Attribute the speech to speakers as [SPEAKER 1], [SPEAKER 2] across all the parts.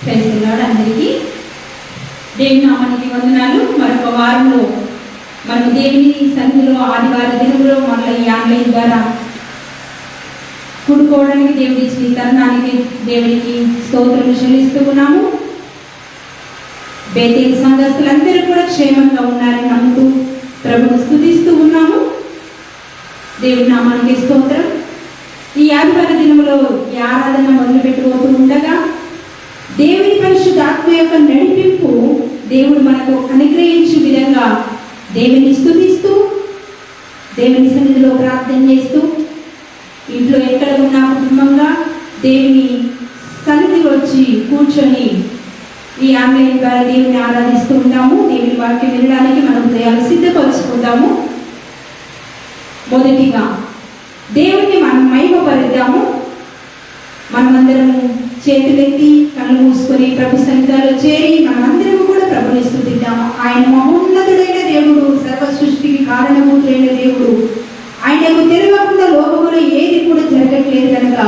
[SPEAKER 1] అందరికీ దేవుని నామానికి వందనాలు. మరొక వారంలో మనకు దేవుని సన్నిధిలో ఆదివార దినంలో మళ్ళీ ఈ ఆన్లైన్ ద్వారా కూడుకోవడానికి దేవుడి ఇచ్చిన తరుణానికి దేవునికి స్తోత్రం చెల్లిస్తూ ఉన్నాము. బేతేల్ సంఘస్థులందరూ కూడా క్షేమంగా ఉన్నారని నమ్ముతూ ప్రభుని స్తుతిస్తూ ఉన్నాము. దేవుని నామానికి స్తోత్రం. ఈ ఆదివార దినంలో ఈ ఆరాధన మొదలుపెట్టుకోతూ ఉండగా దేవుని పరిశుద్ధ ఆత్మ యొక్క నడిపింపు దేవుడు మనకు అనుగ్రహించే విధంగా దేవుని స్తుతిస్తూ దేవుని సన్నిధిలో ప్రార్థన చేస్తూ ఇంట్లో ఎక్కడ ఉన్నా కుటుంబంగా దేవుని సన్నిధి వచ్చి కూర్చొని ఈ ఆన్లైన్ ద్వారా దేవుని ఆరాధిస్తూ ఉంటాము. దేవుని వాక్యం వినడానికి మనం హృదయాలు సిద్ధపరుచుకుందాము. మొదటిగా దేవుని మనం మహిమపరుద్దాము. మనమందరము చేతులెత్తి కళ్ళు మూసుకొని ప్రభు సన్నిధిలో చేరి మనమందరము కూడా ప్రభుని స్తుతిద్దాము. ఆయన మహోన్నతుడైన దేవుడు, సర్వ సృష్టికి కారణభూతుడైన దేవుడు. ఆయనకు తెలియకుండా లోకములో ఏది కూడా జరగట్లేదు కనుక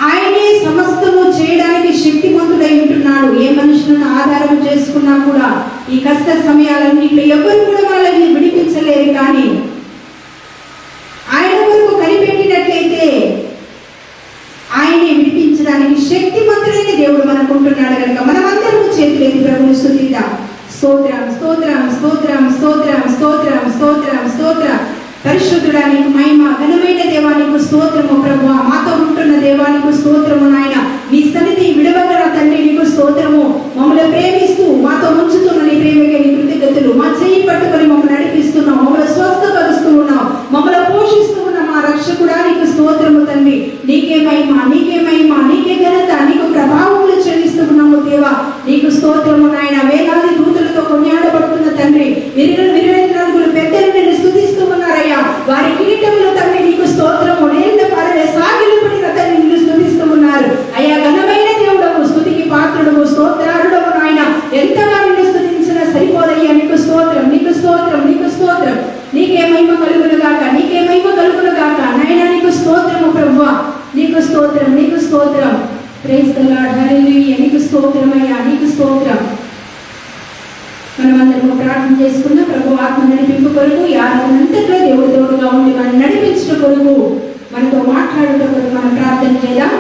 [SPEAKER 1] ఆయనే సమస్తము చేయడానికి శక్తివంతుడై ఉంటున్నాడు. ఏ మనుషులను ఆధారం చేసుకున్నా కూడా ఈ కష్ట సమయాలన్నింటిలో ఎవరు కూడా వాళ్ళని విడిపించలేరు. కానీ ఆయన వరకు కనిపెట్టినట్లయితే ఆయనే విడిపించడానికి శక్తివంతుడైన దేవుడు మనకు ఉంటున్నాడు కనుక మనమందరము చేతులెత్తి ప్రభుని స్తుతిద్దాం. స్తోత్రం స్తోత్రం స్తోత్రం స్తోత్రం స్తోత్రం స్తోత్రం స్తోత్రం. పరిశుద్ధుడానికి మహిమ, ఘనమైన దేవానికి స్తోత్రము ప్రభువా. మాతో ఉంటున్న దేవానికి స్తోత్రము నాయన. మీ సన్నిధి విడవగల తండ్రి నీకు స్తోత్రము. మమ్మల్ని ప్రేమిస్తూ మాతో ఉంచుతున్న నీ ప్రేమకి నీ కృతజ్ఞతలు. మా చెయ్యి పట్టుకొని మమ్మల్ని నడిపిస్తున్నావు, మమ్మల్ని స్వస్థపరుస్తూ ఉన్నావు, మమ్మల్ని పోషిస్తూ ఉన్న మా రక్షకుడా నీకు స్తోత్రము తండ్రి. నీకే మహిమ, నీకే మహిమ, నీకే ఘనత, నీకు ప్రభావములు చెల్లిస్తూ ఉన్నాము దేవా. నీకు స్తోత్రము నాయన. వేలాది దూతలతో కొనియాడబడుతున్న తండ్రి, 24 పెద్దలు నిన్ను స్తుతిస్తూ ఉన్నారయ్యా. వారి కిరీటములు తండ్రి నీకు స్తోత్రము. నేల పారలే సాగిలు పడిన తండ్రి నిన్ను స్తుతిస్తూ ఉన్నారు అయ్యా. ఘనమైన దేవుడవు, స్తుతికి పాత్రుడవు, స్తోత్రారుడవు నాయన. ఎంతగా నిన్ను స్తుతించినా సరిపోదయ్యా. నీకు స్తోత్రం, నీకు స్తోత్రం, నీకు స్తోత్రం. నీకే మహిమ కలుగును గాక, నీకే మహిమ కలుగును గాక నాయన. నీకు స్తోత్రము ప్రభువా, నీకు స్తోత్రం, నీకు స్తోత్రం. ప్రైజ్ ది లార్డ్, హల్లెలూయా. నీకు స్తోత్రం అయ్యా, నీకు స్తోత్రం. మనమందరము ప్రార్థన చేసుకున్న ప్రభు ఆత్మ నడిపింపు కొరకు ఈ ఆరాధనంతట్లో దేవుడు తోడుగా ఉండి మనం నడిపించడం కొరకు మనతో మాట్లాడటం కొరకు మనం ప్రార్థన చేద్దాం.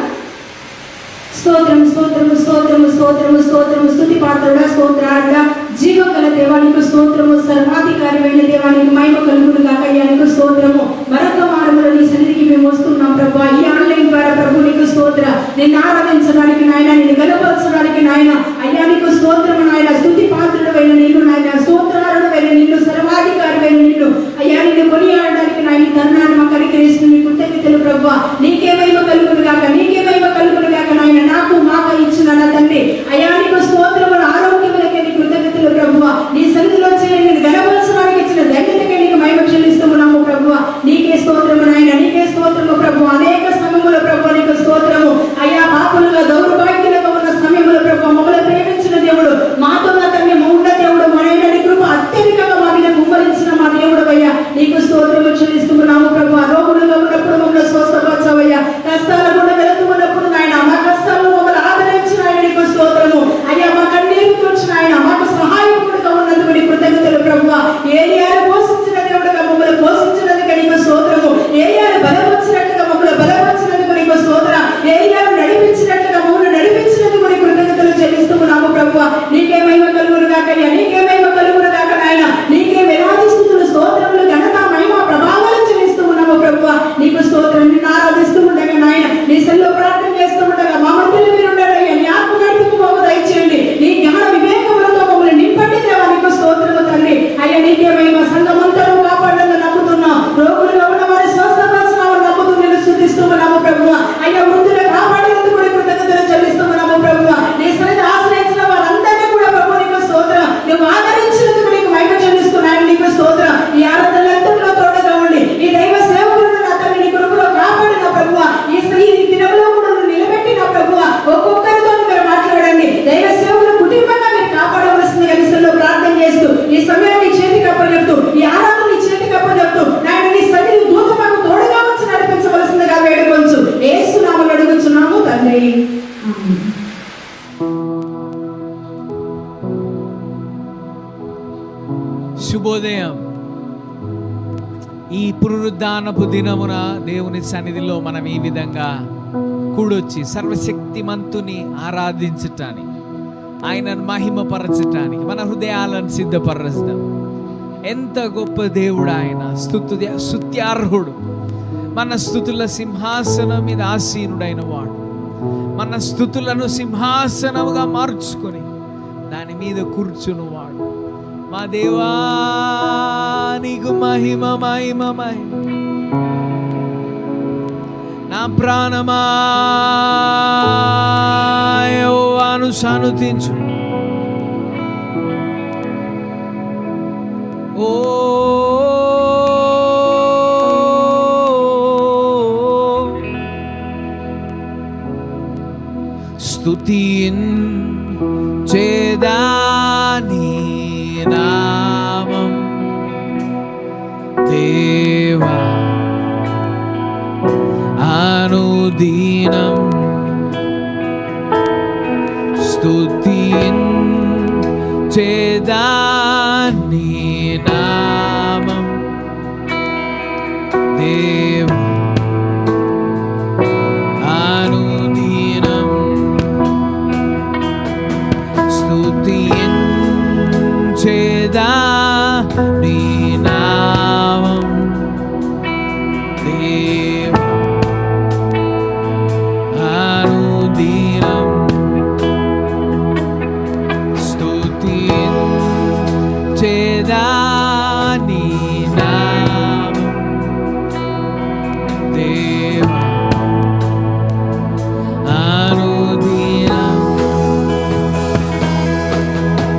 [SPEAKER 1] స్తోత్రం స్తోత్రము స్తోత్రము స్తోత్రము స్తోత్రము. స్తుతి పాత్రుడా, స్తోత్రారుడా, జీవగల దేవానికి స్తోత్రము. సర్వాధికారమైన దేవానికి మహిమ కలుగును గాక అయ్యా. నీకు స్తోత్రము. మరొక వారములో నీ సన్నిధికి మేము వస్తున్నాం ప్రభు. ఈ ఆన్లైన్ ద్వారా ప్రభు నీకు స్తోత్ర. నిన్ను ఆరాధించడానికి నాయన, నిన్ను గణపరచడానికి నాయన అయ్యా నీకు స్తోత్రము నాయన. స్తుతి పాత్రుడైన నిన్ను నాయన, స్తోత్రారుడైన నిన్ను, సర్వాధికారమైన నిన్ను అయ్యా నిన్ను కొనియాడడానికి నాయన తరుణాన్ని మాకు అనుగ్రహిస్తుంది. కృతజ్ఞతలు ప్రభు. నీకే మహిమ కలుగును గాక, నీకే మహిమ కలుగును గాక నాయన. నాకు మాక ఇచ్చిన నా తండ్రి అయ్యా నీకు స్తోత్రములు. ఆరోగ్యములకే నీ కృతజ్ఞతలు ప్రభువ. నీ సన్నిధిలో చేరి నేను గణపరచడానికి ఇచ్చిన ధన్యతకే నీకు మహిమ చెల్లిస్తున్నాము ప్రభువ. నీకే స్తోత్రము నాయన, నీకే స్తోత్రము ప్రభు. అనేక సమయముల ప్రభు నీకు స్తోత్రము అయ్యా. పాపులుగా దౌర్భాగ్యులుగా ఉన్న సమయముల ప్రభు మమ్మల్ని ప్రేమించిన దేవుడు, మాతో నా తండ్రి ఉన్న దేవుడు, మన నీ కృప అత్యధికంగా మా మీద కుమ్మరించిన మా దేవుడు అయ్యా. నీకు స్తోత్రము చెల్లిస్తున్నాము ప్రభు. రోగులుగా ఉన్నప్పుడు మమ్మల్ని స్వస్థపరచవయ్యా. కష్టాల కూడా వెళుతూ ఉన్నప్పుడు నాయన మా కష్టాలను మమ్మల్ని ఆదరించిన ఆయన నీకు స్తోత్రము అయ్యా. మా కన్నీరు తోచిన ఆయన మాకు సహాయకుడుగా ఉన్నందుకు నీ కృతజ్ఞతలు ప్రభువా. ఏలియాను పోషించిన దేవుడుగా మమ్మల్ని పోషించినందుకు నీకు స్తోత్రము. ఏలియాను బలపరిచినట్లుగా మమ్మల్ని బలపరిచినందుకు నీకు స్తోత్రం. ఏలియాను నడిపించినట్లుగా మమ్మల్ని నడిపించినందుకు నీ కృతజ్ఞతలు చెల్లిస్తున్నాము ప్రభువా. నీకే మహిమ కలుగును గాక అయ్యా, నీకే మహిమ కలుగును గాక నాయన. నీకే వేలాది స్తుతులు, స్తోత్రములు, ఘనత, మహిమ, ప్రభావాలు చెల్లిస్తూ ఉన్నాము ప్రభువా. నీకు స్తోత్రం. నిన్ను ఆరాధిస్తూ ఉండగా నాయన, నీ సెల్లో ప్రార్థన చేస్తూ ఉండగా మా మధ్యలో మీరు ఉండాలయ్యా. నీ ఆత్మ నడిపింపు మాకు దయచేయండి. నీ జ్ఞాన వివేకములతో మమ్మల్ని నింపండి దేవా. నీకు స్తోత్రము తండ్రి అయ్యా. నీకే మహిమ. సంఘమంతా కాపాడని నమ్ముతున్నాం. రోగులుగా ఉన్న వారి స్వస్థపరచనామని నమ్ముతూ నేను స్తుతిస్తూ ఉన్నాము ప్రభువా. అయ్యా వృద్ధులు కాపాడినందుకు కూడా కృతజ్ఞతలు చెల్లిస్తూ ఉన్నాము ప్రభువా. నీ సన్నిధి ఆశ్రయించిన వారందరినీ కూడా ప్రభు నీకు స్తోత్రం. నువ్వు ఆదరించినందుకు నీకు మహిమ చెల్లిస్తున్నాను. నీకు స్తోత్రం. ఈ ఆరాధనలంతలో తోడుగా ఉండి ఈ దైవ సేవకులను నా తండ్రి నీ కృపలో కాపాడిన ప్రభువా. ఈ దినంలో కూడా నువ్వు నిలబెట్టిన ప్రభువా. ఒక్కొక్కరితో మీరు మాట్లాడండి. దైవ సేవకుల కుటుంబంగా మీరు కాపాడవలసింది కలిసిలో ప్రార్థన చేస్తూ ఈ సమయాన్ని చేతికి అప్పచెప్తూ ఈ ఆరాధన నీ చేతికి అప్పచెప్తూ నాయన నీ సన్నిధి దూత మాకు తోడుగా వచ్చి నడిపించవలసిందిగా వేడుకొంచు. యేసు నామములో
[SPEAKER 2] శుభోదయం. ఈ పునరుద్ధానపు దినమున దేవుని సన్నిధిలో మనం ఈ విధంగా కూడొచ్చి సర్వశక్తిమంతుని ఆరాధించటానికి, ఆయనను మహిమపరచటానికి మన హృదయాలను సిద్ధపరుస్తాం. ఎంత గొప్ప దేవుడు ఆయన, స్తుత్యార్హుడు. మన స్తుతుల సింహాసనం మీద ఆసీనుడైన వాడు, మన స్తుతులను సింహాసనముగా మార్చుకొని దాని మీద కూర్చున్నవాడు. మా దేవా నీకు మహిమ మహిమ మహిమ. నా ప్రాణమా యెహోవాను సన్నుతించు. ఓ స్తుతించేదా నీ నామం దేవా అనుదినం. స్తుతించేదా నీ నామం దేవా అనుదినం. స్తుతించేదా నీ నామం దేవా అనుదినం. స్తుతించేదా నీ నామం దేవా అనుదినం.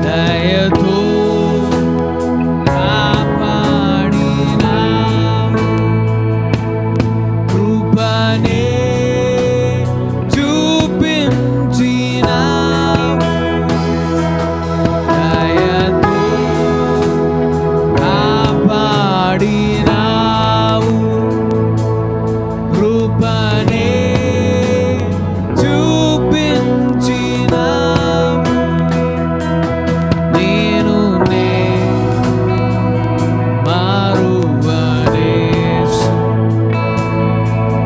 [SPEAKER 2] దయతో కాపాడినావు, కృపనే చూపించినావు. దయతో కాపాడినావు, కృపనే చూపించినావు. నేను మారువనేసు,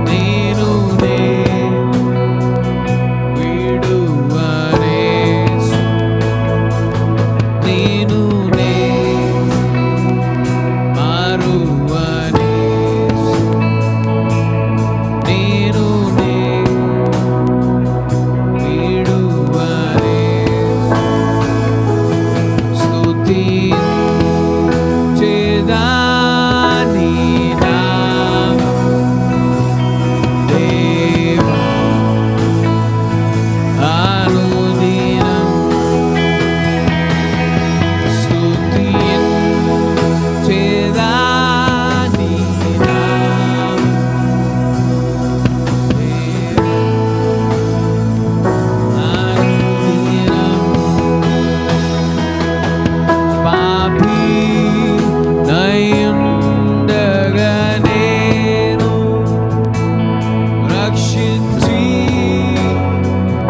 [SPEAKER 2] నేను విడువనేసు, నేను మారువనేసు, నేను విడువనేసు. స్తుతించేదా నీ నామం దేవా అనుదినం. స్తుతించేదా నీ నామం దేవా అనుదినం. పాపి నయుండగా నేను రక్షించి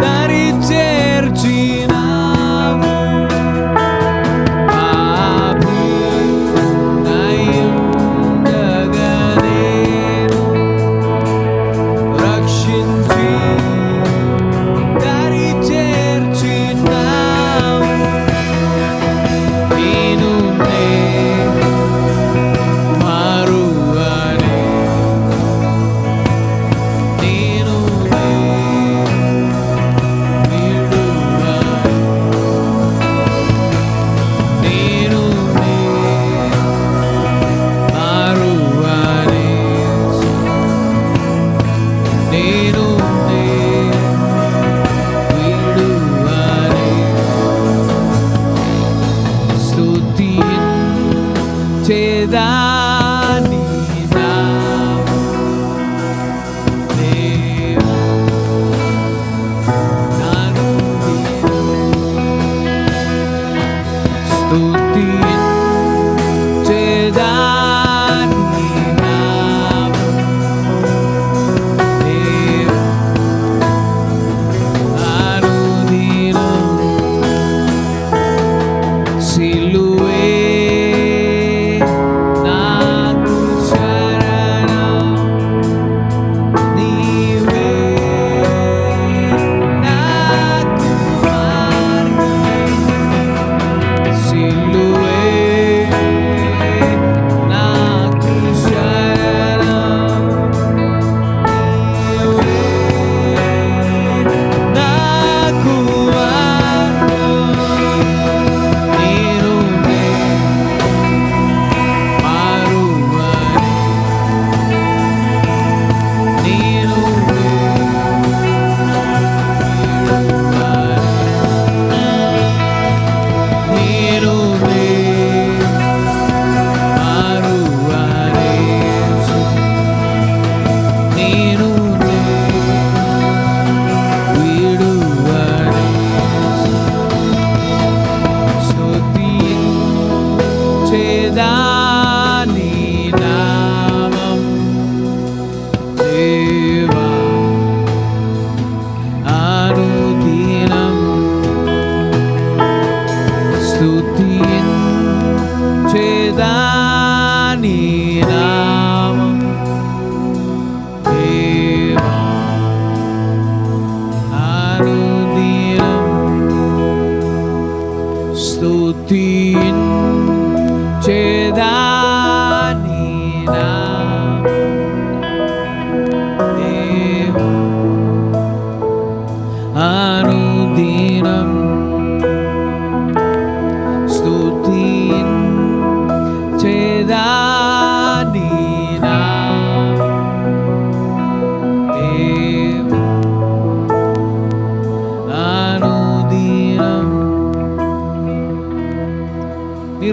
[SPEAKER 2] దరి చేర్చినావు. పాపి నయుండగా నేను రక్షించి దరి చేర్చినావు. నేను మారువనే, నేను విడువనే, నేను మారువనే, నేను విడువనే. స్తుతించేదా నీ నామం దేవా అనుదినం. స్తుతించేదా నీ నామం దేవా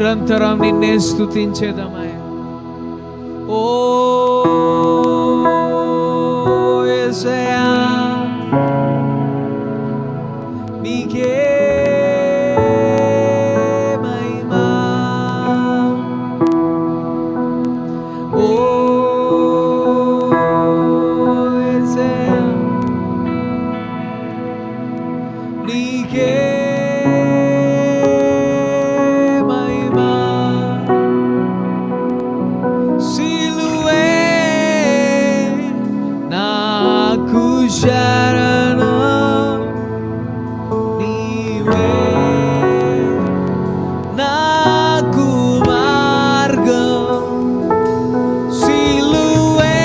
[SPEAKER 2] నిరంతరం నిన్నే స్తుతించేదమయ్యా. ఓ యేసయ్యా, నీకే మహిమా. ఓ యేసయ్యా, నీకే మహిమా. సిలువే నాకు శరణం, నీవే నాకు మార్గం. సిలువే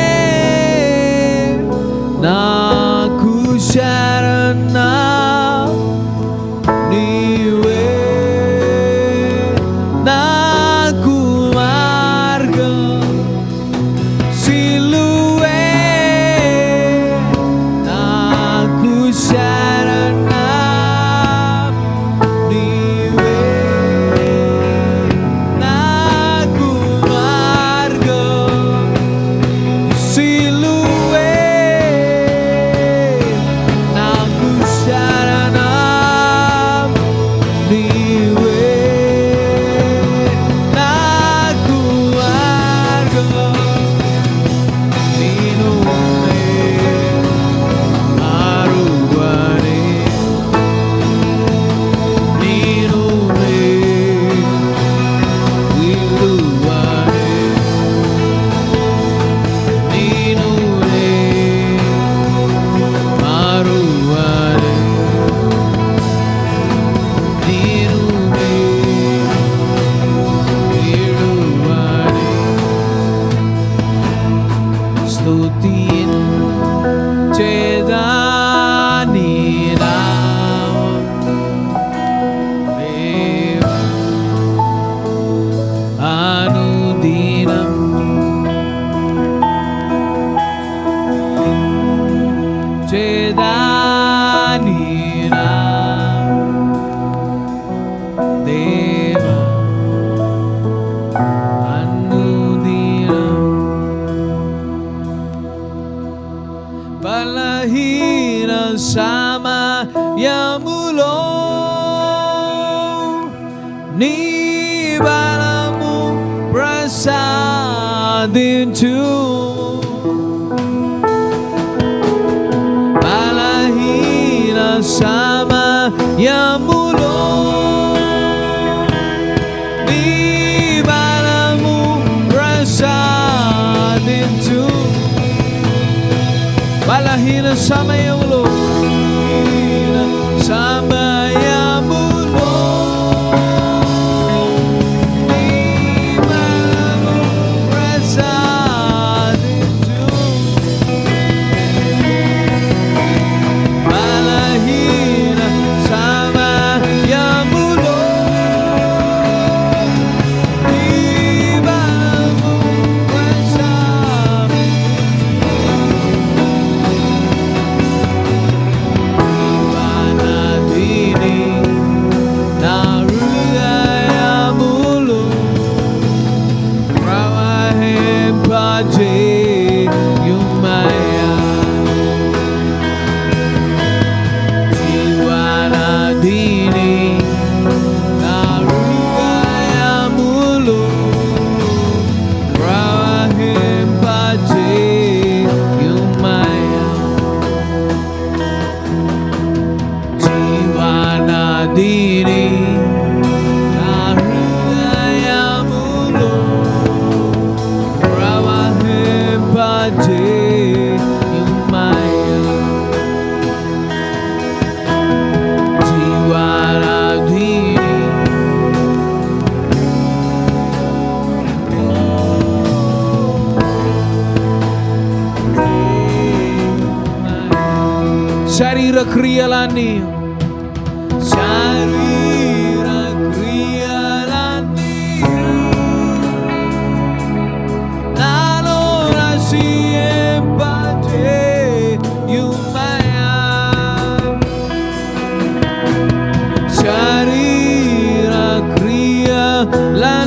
[SPEAKER 2] నాకు శరణం, నీవే నాకు మార్గం. సిలువే నాకు శరణం, నీవే నాకు మార్గం. సిలువే నాకు శరణం, నీవే నాకు మార్గం. నేను మారువనే, నేను విడువనే, నేను మారువనే, నేను విడువనే. స్తుతించేదా నీ నామం దేవా, అనుదినం చేదా నీ నామం దేవా, అనుదినం. బలహీన సమయములో నీ బలము ప్రసాదించు. బలహీన సమయములో నీ బలము ప్రసాదించు. బలహీన సమయంలో, సమయములో నీ బలము ప్రసాదించు. బలహీన సమయములో నీ బలము ప్రసాదించు. నా హృదయములో ప్రవహింపజేయుమయ్యా. జీవనదిని నా హృదయములో ప్రవహింపజేయుమయ్యా. జీవనదిని నా హృదయములో ప్రవహింపజేయుమయ్యా. జీవనదిని శరీర క్రియలన్నీ, శరీర క్రియలన్నీ నాలో రసియంపజేయుమయ్యా. శరీర క్రియలన్నీ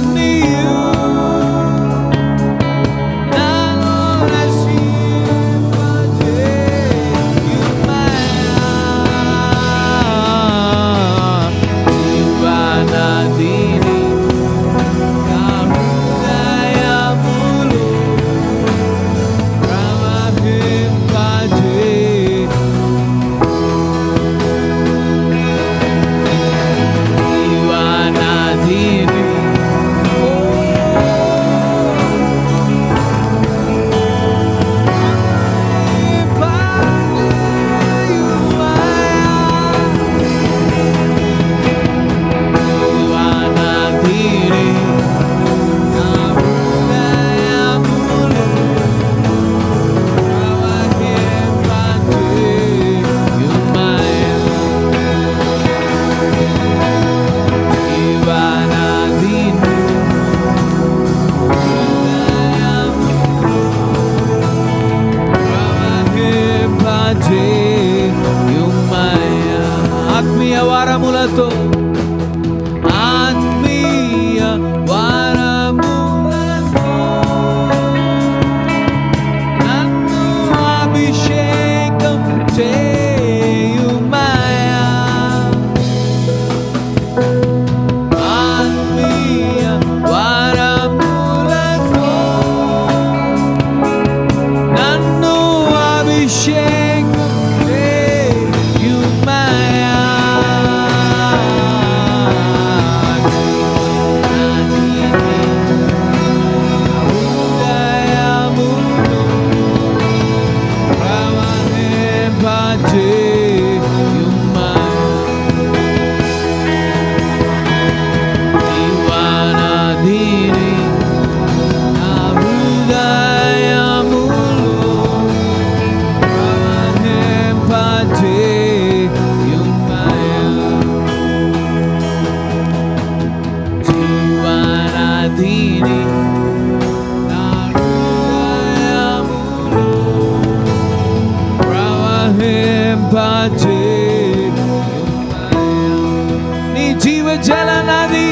[SPEAKER 2] చేయుమయ్యా. ఆత్మీయ వరములతో ఆత్మీయ వరములతో నన్ను అభిషేకం చేయుమయ్యా. ఆత్మీయ వరములతో నన్ను అభిషేకం చేయుమయ్యా. నీ జీవ జల నది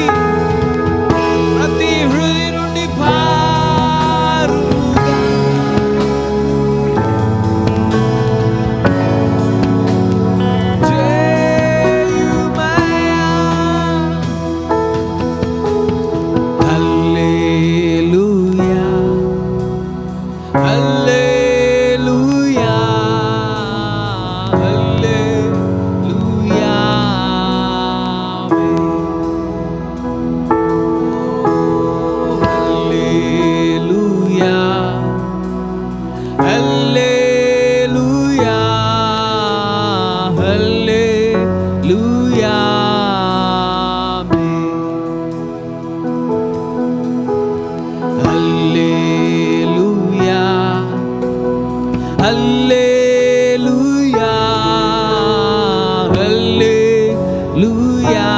[SPEAKER 2] ప్రతి హృదయ నుండి పారుగా చేయుమయ్యా. హల్లెలూయా hallelujah hallelujah. Hallelujah hallelujah hallelujah hallelujah హల్లెలూయా.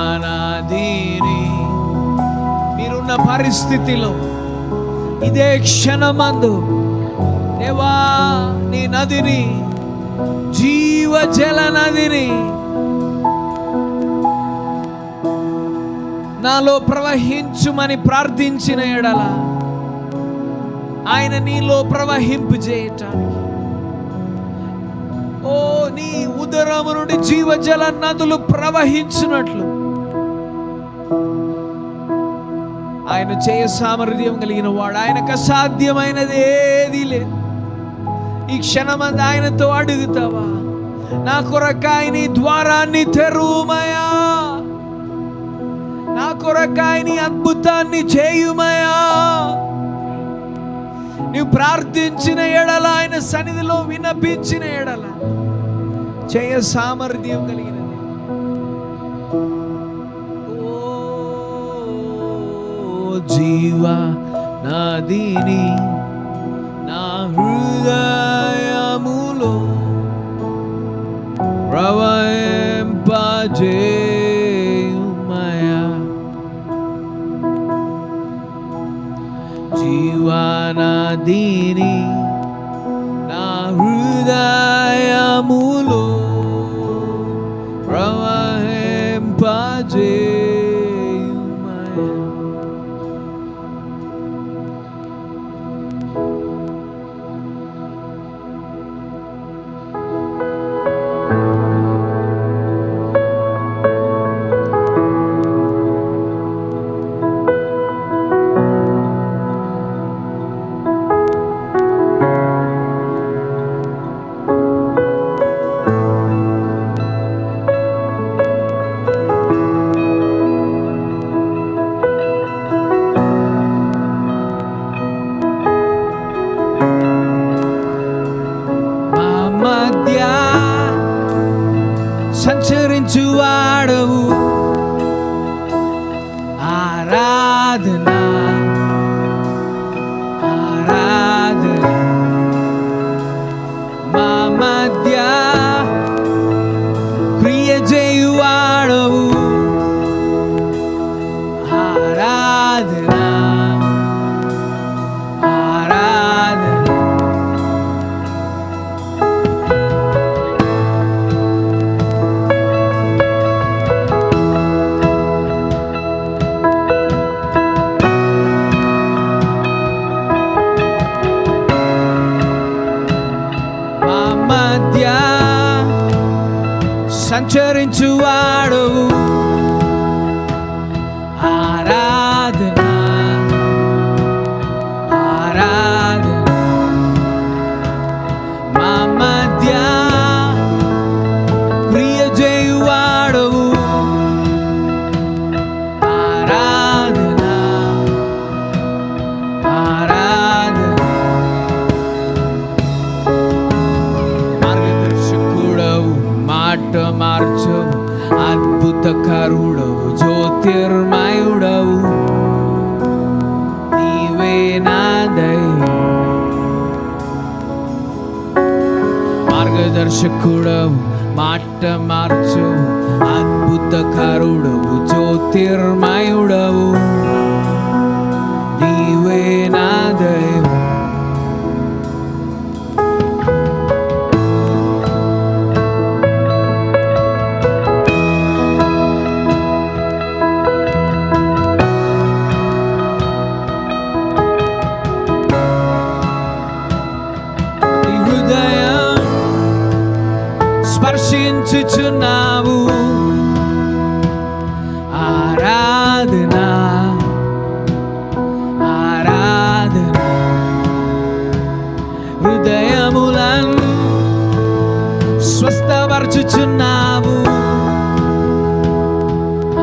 [SPEAKER 2] జీవనదిని మీరున్న పరిస్థితిలో ఇదే క్షణమందు దేవా నీ నదిని, జీవ జల నదిని నాలో ప్రవహించుమని ప్రార్థించిన ఎడల ఆయన నీలో ప్రవహింపు చేయటానికి, ఓ నీ ఉదరము నుండి జీవజల నదులు ప్రవహించినట్లు ఆయన చేయ సామర్థ్యం కలిగిన వాడు. ఆయనకు అసాధ్యమైనది ఏదీ లేదు. ఈ క్షణమంది ఆయనతో అడుగుతావా, నా కొరకాయ నీ ద్వారాన్ని తెరువుమయా, నా కొరకాయ నీ అద్భుతాన్ని చేయుమయా. నీవు ప్రార్థించిన ఎడల, ఆయన సన్నిధిలో విన్నపించిన ఎడల చేయ సామర్థ్యం కలిగినది. ఓ జీవ నదిని నా హృదయములో ప్రవహింపజేయుమయా. జీవనదిని నా హృదయములో ప్రవహింపజేయుమయా. సంచరించువాడవు ఆరాధన ఆరాధన మా మధ్య క్రియ చేయువాడవు ఆరాధన ఆరాధన మధ్య సంచరించువాడవు ఆరాధన ఆరాధన మా మధ్య క్రియ చేయువాడవు ఆరాధన ఆరాధన మాట మార్చవు అద్భుతకరుడవు జ్యోతిర్మయుడవు నీవే నా దైవం మార్గదర్శకుడవు మాట మార్చవు అద్భుతకరుడవు జ్యోతిర్మయుడవు నీవే నా దైవం స్పర్శించుచున్నావు ఆరాధన ఆరాధన హృదయములను స్వస్థపరచుచున్నావు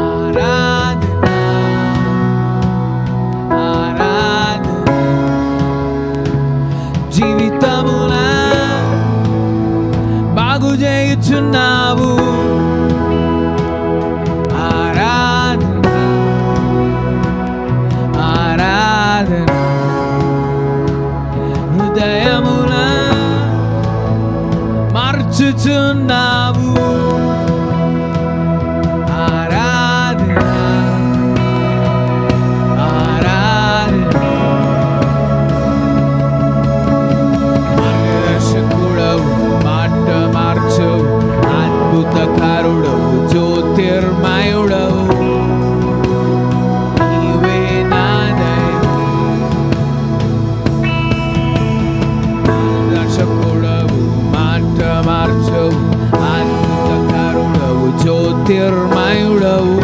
[SPEAKER 2] ఆరాధన ఆరాధన జీవితములను బాగు చేయుచున్నావు ఆరాధన ఆరాధన హృదయమున మార్చుచున్నావు ఆరాధన ఆరాధన మార్గదర్శకుడవు మాట మార్చవు అద్భుతకరుడవు జ్యోతిర్మయుడవు నీవే నా దైవం మార్గదర్శకుడవు మాట మార్చవు అద్భుతకరుడవు జ్యోతిర్మయుడవు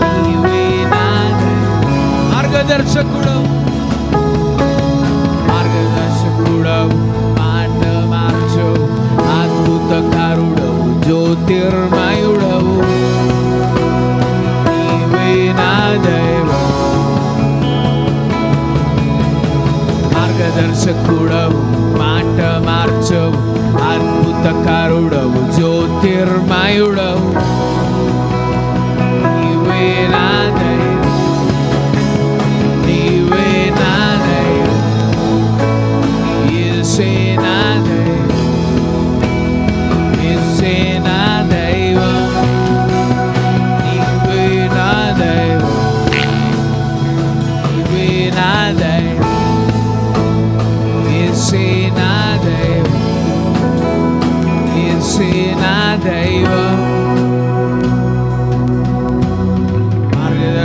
[SPEAKER 2] నీవే నా దైవం మార్గదర్శకుడవు మార్గదర్శకుడవు మాట మార్చవు అద్భుతకరుడవు జ్యోతిర్మయుడవు నీవే నా దైవం మార్గదర్శకుడవు మాట మార్చవు అద్భుతకరుడవు జ్యోతిర్మయుడవు నీవే నా దైవం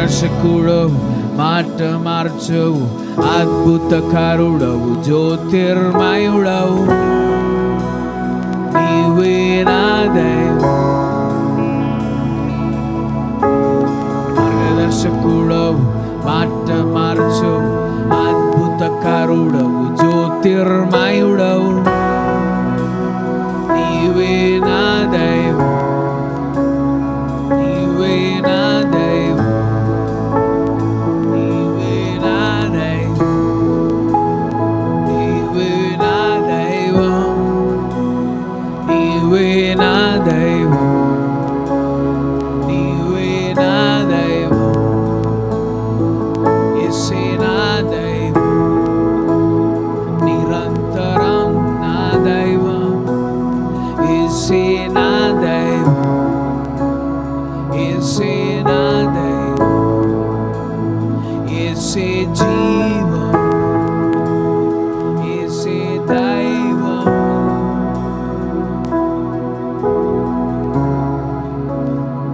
[SPEAKER 2] మార్గదర్శకుడవు, మాట మార్చవు, అద్భుతకారుడవు, జ్యోతిర్మయుడవు, నీవే నా దైవం. మార్గదర్శకుడవు, మాట మార్చవు, అద్భుతకారుడవు, జ్యోతిర్మయుడవు, నీవే నా దైవం, నీవే నా దైవం, నీవే నా దైవం, నీవే నా దైవం, నీవే నా దైవం, నీవే నా దైవం, యేసే నా దైవం, నిరంతరం నా దైవం, యేసే నా దైవం, యేసే నా దైవం, యేసే జీవం, యేసే దైవం.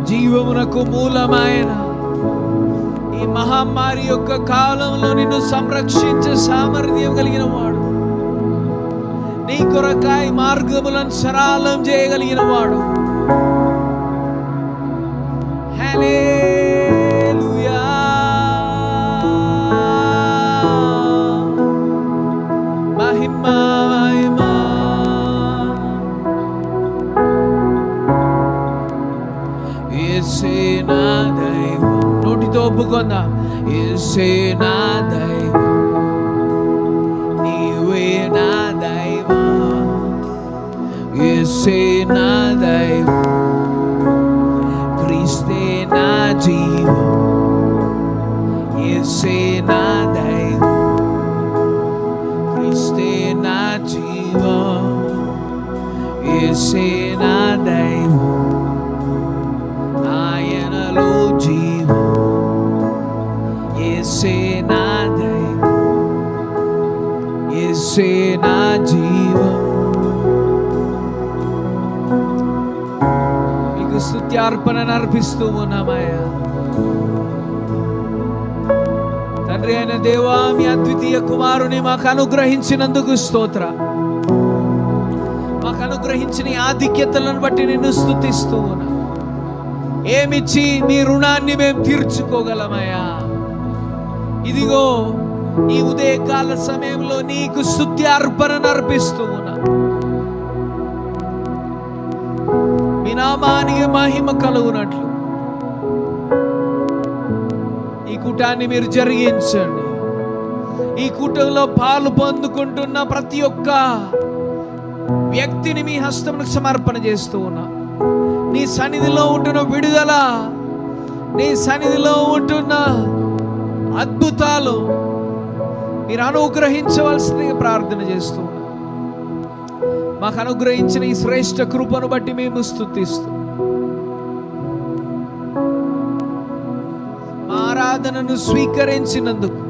[SPEAKER 2] జీవమునకు మూలమైన ఈ మహమ్మారి యొక్క కాలంలో నిన్ను సంరక్షించే సామర్థ్యం కలిగిన వాడు, నీ కొరకాయ మార్గములను సరళం చేయగలిగిన వాడు. హల్లెలూయా. మహిమ మహిమ. యేసే నా దైవం. నోటితో ఒప్పుకుందాం. యేసే నా దైవం, నీవే నా దైవం, యేసే నా దైవం, క్రీస్తే నా జీవం, యేసే నా దైవం, క్రీస్తే నా జీవం, యేసే నా దైవం, ఆయనలో జీవం, యేసే నా దైవం, యేసే నా జీవం. మీకు స్తుత్యార్పణను అర్పిస్తూ ఉన్నామయ్యా. తండ్రి అయిన దేవా, మీ అద్వితీయ కుమారుని మాకు అనుగ్రహించినందుకు స్తోత్ర. మాకు అనుగ్రహించిన ఈ ఆధిక్యతలను బట్టి నిన్ను స్తుతిస్తూ ఉన్నా. ఏమిచ్చి నీ రుణాన్ని మేము తీర్చుకోగలమయ్యా. ఇదిగో ఈ ఉదయకాల సమయంలో నీకు స్తుత్యార్పణను అర్పిస్తూ ఉన్నా. మీ నామానికి మహిమ కలుగునట్లు ఈ కూటాన్ని మీరు జరిగించండి. ఈ కూటంలో పాలు పొందుకుంటున్న ప్రతి ఒక్క వ్యక్తిని మీ హస్తమునకు సమర్పణ చేస్తూ ఉన్నా. నీ సన్నిధిలో ఉంటున్న విడుదల, నీ సన్నిధిలో ఉంటున్న అద్భుతాలు మీరు అనుగ్రహించవలసిందిగా ప్రార్థన చేస్తూ ఉన్నా. మాకు అనుగ్రహించిన ఈ శ్రేష్ఠ కృపను బట్టి మేము స్తుతిస్తూ మా ఆరాధనను స్వీకరించినందుకు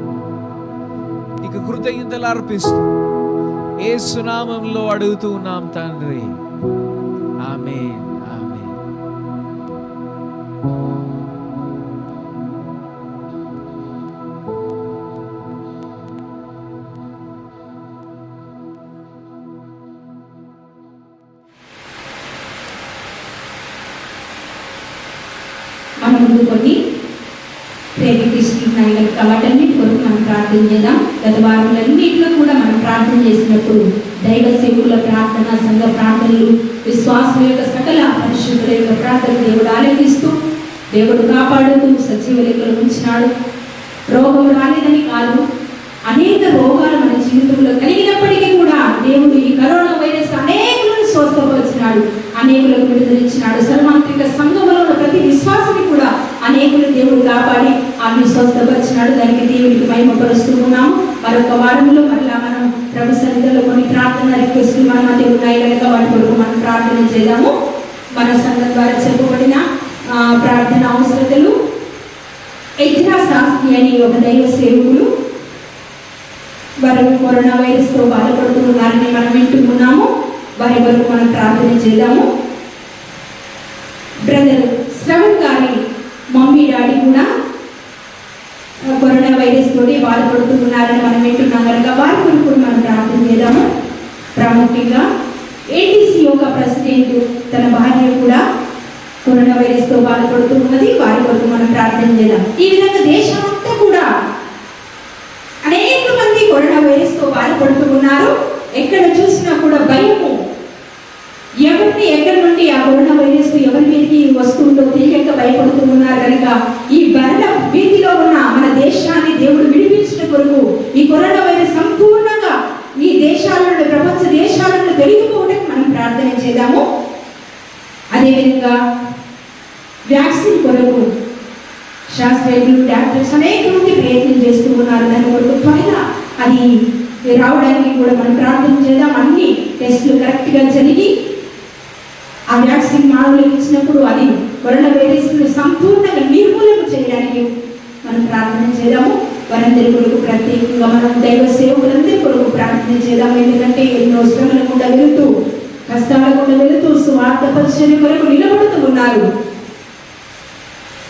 [SPEAKER 2] నీకు కృతజ్ఞతలు అర్పిస్తూ యేసు నామములో అడుగుతూ ఉన్నాం తండ్రి. ఆమేన్. ఆమేన్.
[SPEAKER 1] మన ముందు కొన్ని ప్రేరేపిస్తున్నాయి కనుక వాటన్నిటి కొరకు మనం ప్రార్థన చేద్దాం. గత వారాలన్నింటిలో కూడా మనం ప్రార్థన చేసినప్పుడు దైవ సేవకుల ప్రార్థన, సంఘ ప్రార్థనలు, విశ్వాసుల యొక్క సకల పరిశుద్ధుల యొక్క ప్రార్థన దేవుడు ఆలకిస్తూ, దేవుడు కాపాడుతూ సజీవ లెక్కలు ఉంచినాడు. రోగం రాలేదని కాదు, అనేక రోగాలు మన జీవితంలో కలిగినప్పటికీ కూడా దేవుడు ఈ కరోనా వైరస్ అనేకులను స్వస్థపరిచినాడు, అనేకులకు విడుదలిచ్చినాడు. సర్వాంత్రిక సంఘంలో ఉన్న ప్రతి విశ్వాసాన్ని కూడా అనేకులు దేవుడు కాపాడి ఆమె స్వస్థపరిచినాడు. దానికి దేవుడికి మహిమపరుస్తూ ఉన్నాము. మరొక వారంలో మరలా మనం ప్రభు సన్నిధిలో కొన్ని ప్రార్థన రిక్వెస్ట్లు మన మధ్య ఉన్నాయి కనుక వాటి కొరకు మనం ప్రార్థన చేద్దాము. మన సంఘం ద్వారా చెప్పబడిన ప్రార్థన అవసరతలు. ఎజ్రా శాస్త్రి అని ఒక దైవ సేవకులు, వారు కరోనా వైరస్తో బాధపడుతూ ఉన్నారని మనం వింటున్నాము. వారి వరకు మనం ప్రార్థన చేద్దాము. బ్రదర్ శ్రవణ్ గారి మమ్మీ డాడీ కూడా తోటి బాధపడుతూ ఉన్నారని మనం వింటున్నాం కనుక వారి కొరకు మనం ప్రార్థన చేద్దాము. ప్రాముఖ్యంగా ఏటీసీ యొక్క ప్రెసిడెంట్ తన భార్య కూడా కరోనా వైరస్ తో బాధపడుతూ ఉన్నది. వారి కొరకు మనం ప్రార్థన చేద్దాం. ఈ విధంగా దేశమంతా కూడా అనేక మంది కరోనా వైరస్ తో బాధపడుతూ ఉన్నారు. ఎక్కడ చూసినా కూడా భయము, ఎవరిని ఎక్కడి నుండి ఆ కరోనా వైరస్ ఎవరి మీదకి వస్తుందో తెలియక భయపడుతూ ఉన్నారు కనుక ఈ మరణ భీతిలో ఉన్న మన దేశాన్ని దేవుడు విడిపించిన కొరకు ఈ కరోనా వైరస్ సంపూర్ణంగా ఈ దేశాల నుండి, ప్రపంచ దేశాల నుండి తొలగిపోవడానికి మనం ప్రార్థన చేద్దాము. అదేవిధంగా వ్యాక్సిన్ కొరకు శాస్త్రజ్ఞులు, డాక్టర్స్ అనేక మంది ప్రయత్నం చేస్తూ ఉన్నారు. దాని కొరకు త్వరగా అది రావడానికి కూడా మనం ప్రార్థన చేద్దాం. అన్ని టెస్టులు కరెక్ట్గా జరిగి ఆ వ్యాక్సిన్ మానవులకు ఇచ్చినప్పుడు అది కరోనా వైరస్ సంపూర్ణంగా నిర్మూలన చేయడానికి మనం ప్రార్థన చేద్దాము. వారందరి కొరకు ప్రత్యేకంగా మనం దైవ సేవకులందరి కొరకు ప్రార్థన చేద్దాం. ఎందుకంటే ఎన్నో శ్రమల గుండా వెళుతూ, కష్టాల గుండా వెళుతూ స్వార్థ పరిచర్య కొరకు నిలబడుతూ ఉన్నారు.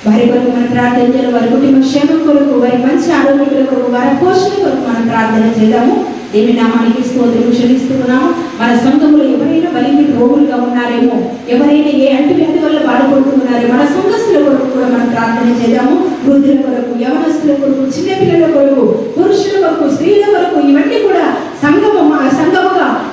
[SPEAKER 1] వారి కొరకు మనం ప్రార్థన చేయాలి. వారి కుటుంబ క్షేమం కొరకు, వారి మంచి ఆరోగ్యాల కొరకు, వారి పోషణ కొరకు మనం ప్రార్థన చేద్దాము. దేవుని నామానికి స్తోత్రం చెల్లిస్తున్నాము. మన సంఘములో ఎవరైనా బలిమి రోగులుగా ఉన్నారేమో, ఎవరైనా ఏ అంటువ్యాధి వల్ల బాధపడుతూ ఉన్నారో మన సంఘస్థుల కొరకు కూడా మనం ప్రార్థన చేద్దాము. వృద్ధుల కొరకు, యవనస్తుల కొరకు, చిన్నపిల్లల కొరకు, పురుషుల కొరకు, స్త్రీల కొరకు, ఇవన్నీ కూడా సంఘముగా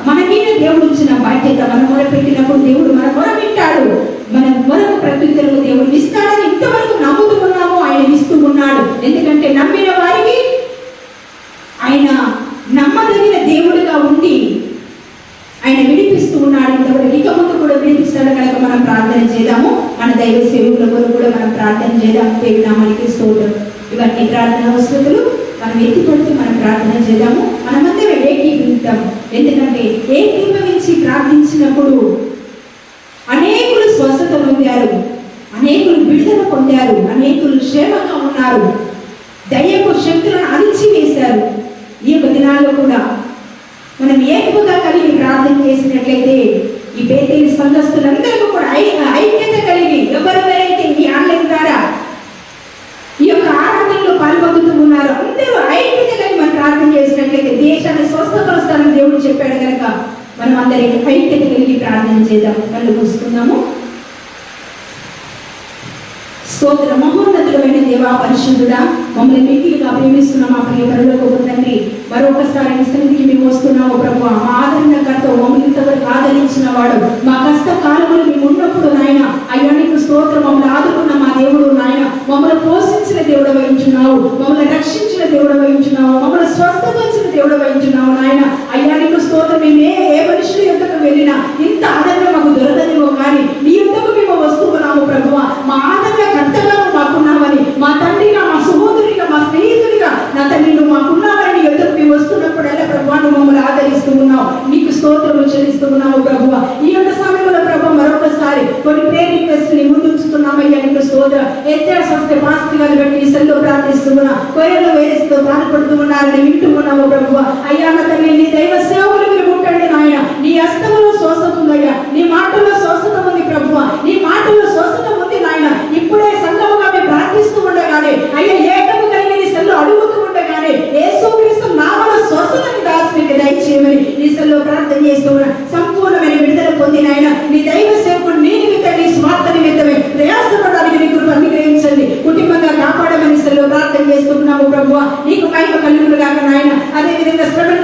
[SPEAKER 1] మన మీద దేవుడు ఇచ్చిన బాధ్యత. మనం మొరపెట్టినప్పుడు దేవుడు మన మొర వింటాడు. మన మొరకు ప్రత్యుత్తరం దేవుడు ఇస్తాడని ఇంతవరకు నమ్ముతూ ఉన్నాము. ఆయన ఇస్తూ ఉన్నాడు. ఎందుకంటే నమ్మిన వారికి ఆయన నమ్మదగిన దేవుడుగా ఉండి ఆయన విడిపిస్తూ ఉన్నాడు. ఇంతవరకు ఇక ముందు కూడా విడిపిస్తాడు కనుక మనం ప్రార్థన చేద్దాము. మన దైవ సేవకుల కొరకు కూడా మనం ప్రార్థన చేద్దాము. దేవుని నామానికి స్తోత్రం. ఇవన్నీ ప్రార్థన అవసరతలు మనం ఎత్తిపడుతూ మనం ప్రార్థన చేద్దాము. మనమందరం ఏకీభవిద్దాం. ఎందుకంటే ఏకీభవించి ప్రార్థించినప్పుడు అనేకులు స్వస్థత పొందారు, అనేకులు విడుదల పొందారు, అనేకులు క్షేమంగా ఉన్నారు, దయ్యపు శక్తులను అణిచివేశారు. ఈ యొక్క దినాల్లో కూడా మనం ఏకముగా కలిగి ప్రార్థన చేసినట్లయితే ఈ బేతేలు సంఘస్థులందరూ కూడా ఐక్యత కలిగి ఎవరెవరైతే ఈ ఆన్లైన్ ద్వారా ఈ యొక్క ఆరాధనలో పాల్గొందుతూ ఉన్నారో అందరూ ఐక్యత కలిగి మనం ప్రార్థన చేసినట్లయితే దేశాన్ని స్వస్థపరుస్తానని దేవుడు చెప్పాడు కనుక మనం అందరికీ ఐక్యత కలిగి ప్రార్థన చేద్దాం. కళ్ళు మూసుకుందాము. స్తోత్ర మహోన్నతుడమైన దేవా, పరిశుద్ధుడా, మమ్మల్ని మిక్కిలిగా ప్రేమిస్తున్న మా ప్రియ పరలోకపు తండ్రి, మరొకసారి నీ సన్నిధికి మేము వస్తున్నాము ప్రభువా. మా ఆదరణకర్త, మమ్మల్ని ఇంతవరకు ఆదరించిన వాడు, మా కష్ట కాలంలో మేము ఉన్నప్పుడు నాయన అయ్యా నీకు స్తోత్రం. మమ్మల్ని ఆదుకున్న మా దేవుడు నాయన, మమ్మల్ని పోషించిన దేవుడు వహించున్నావు, మమ్మల్ని రక్షించిన దేవుడు వహించున్నావు, మమ్మల్ని స్వస్థపరిచిన దేవుడు వహించున్నావు నాయన. అయ్యా నీకు స్తోత్రం. మేము ఏ మనుషుల యొక్కకు వెళ్ళినా ఇంత ఆదరణ మాకు దొరకదేమో కానీ నీ యొక్కకు మేము వస్తూ ఉన్నాము ప్రభువా. మా ఆదరణ కర్తగా మాకున్నావని, మా తండ్రిగా, మా సహోదరుడిగా, మా స్నేహితుడిగా నా తండ్రి నువ్వు మాకున్నావని నీ యొక్కకు మేము వస్తున్నప్పుడల్లా ప్రభువా నువ్వు మమ్మల్ని ఆదరిస్తూ ఉన్నావు. నీకు స్తోత్రము చెల్లిస్తూ ఉన్నావు ప్రభువా. ఈ యొక్క సమయంలో ప్రభు మరొకసారి కొన్ని ప్రేయర్ రిక్వెస్ట్ ని ముందుంచుతున్నామయ్యా. నీకు స్తోత్రం. వ్యత్యాసస్తే పాస్టర్ గారు బట్టి నీ సెల్లో ప్రార్థిస్తున్నా. కొరియర్లో వేరేస్తూ బాధపడుతూ ఉన్నారని వింటూ ఉన్నాము ప్రభువా. అయ్యా నా తల్లి నీ దైవ సేవకులు మీరు ముట్టండి నాయన. నీ హస్తములో స్వస్థత ఉందయ్యా, నీ మాటల్లో స్వస్థత ఉంది ప్రభువా, నీ మాటల్లో స్వస్థత ఉంది నాయన. ఇప్పుడే సంఘముగా మేము ప్రార్థిస్తూ ఉండగానే అయ్యా ఏకము కలిగి నీ సెల్లో అడుగుతూ ఉండగానే యేసుక్రీస్తు నామములో స్వస్థతని దాసునికి దయచేయమని నీ సెల్లో ప్రార్థన చేస్తూ ఉన్నా. సంపూర్ణమైన విడుదల పొందిన ఆయన నీ దైవ సేవకుడు నీ నిమిత్తం, నీ స్వార్థ నిమిత్తమే ప్రయాసపడడానికి నీ కృప అనుగ్రహించండి. కుటుంబంగా కాపాడమని సెల్లో ప్రార్థన చేస్తున్నాము ప్రభువా. నీకు మహిమ కలుగును గాక నాయన. అదే విధంగా శ్రమను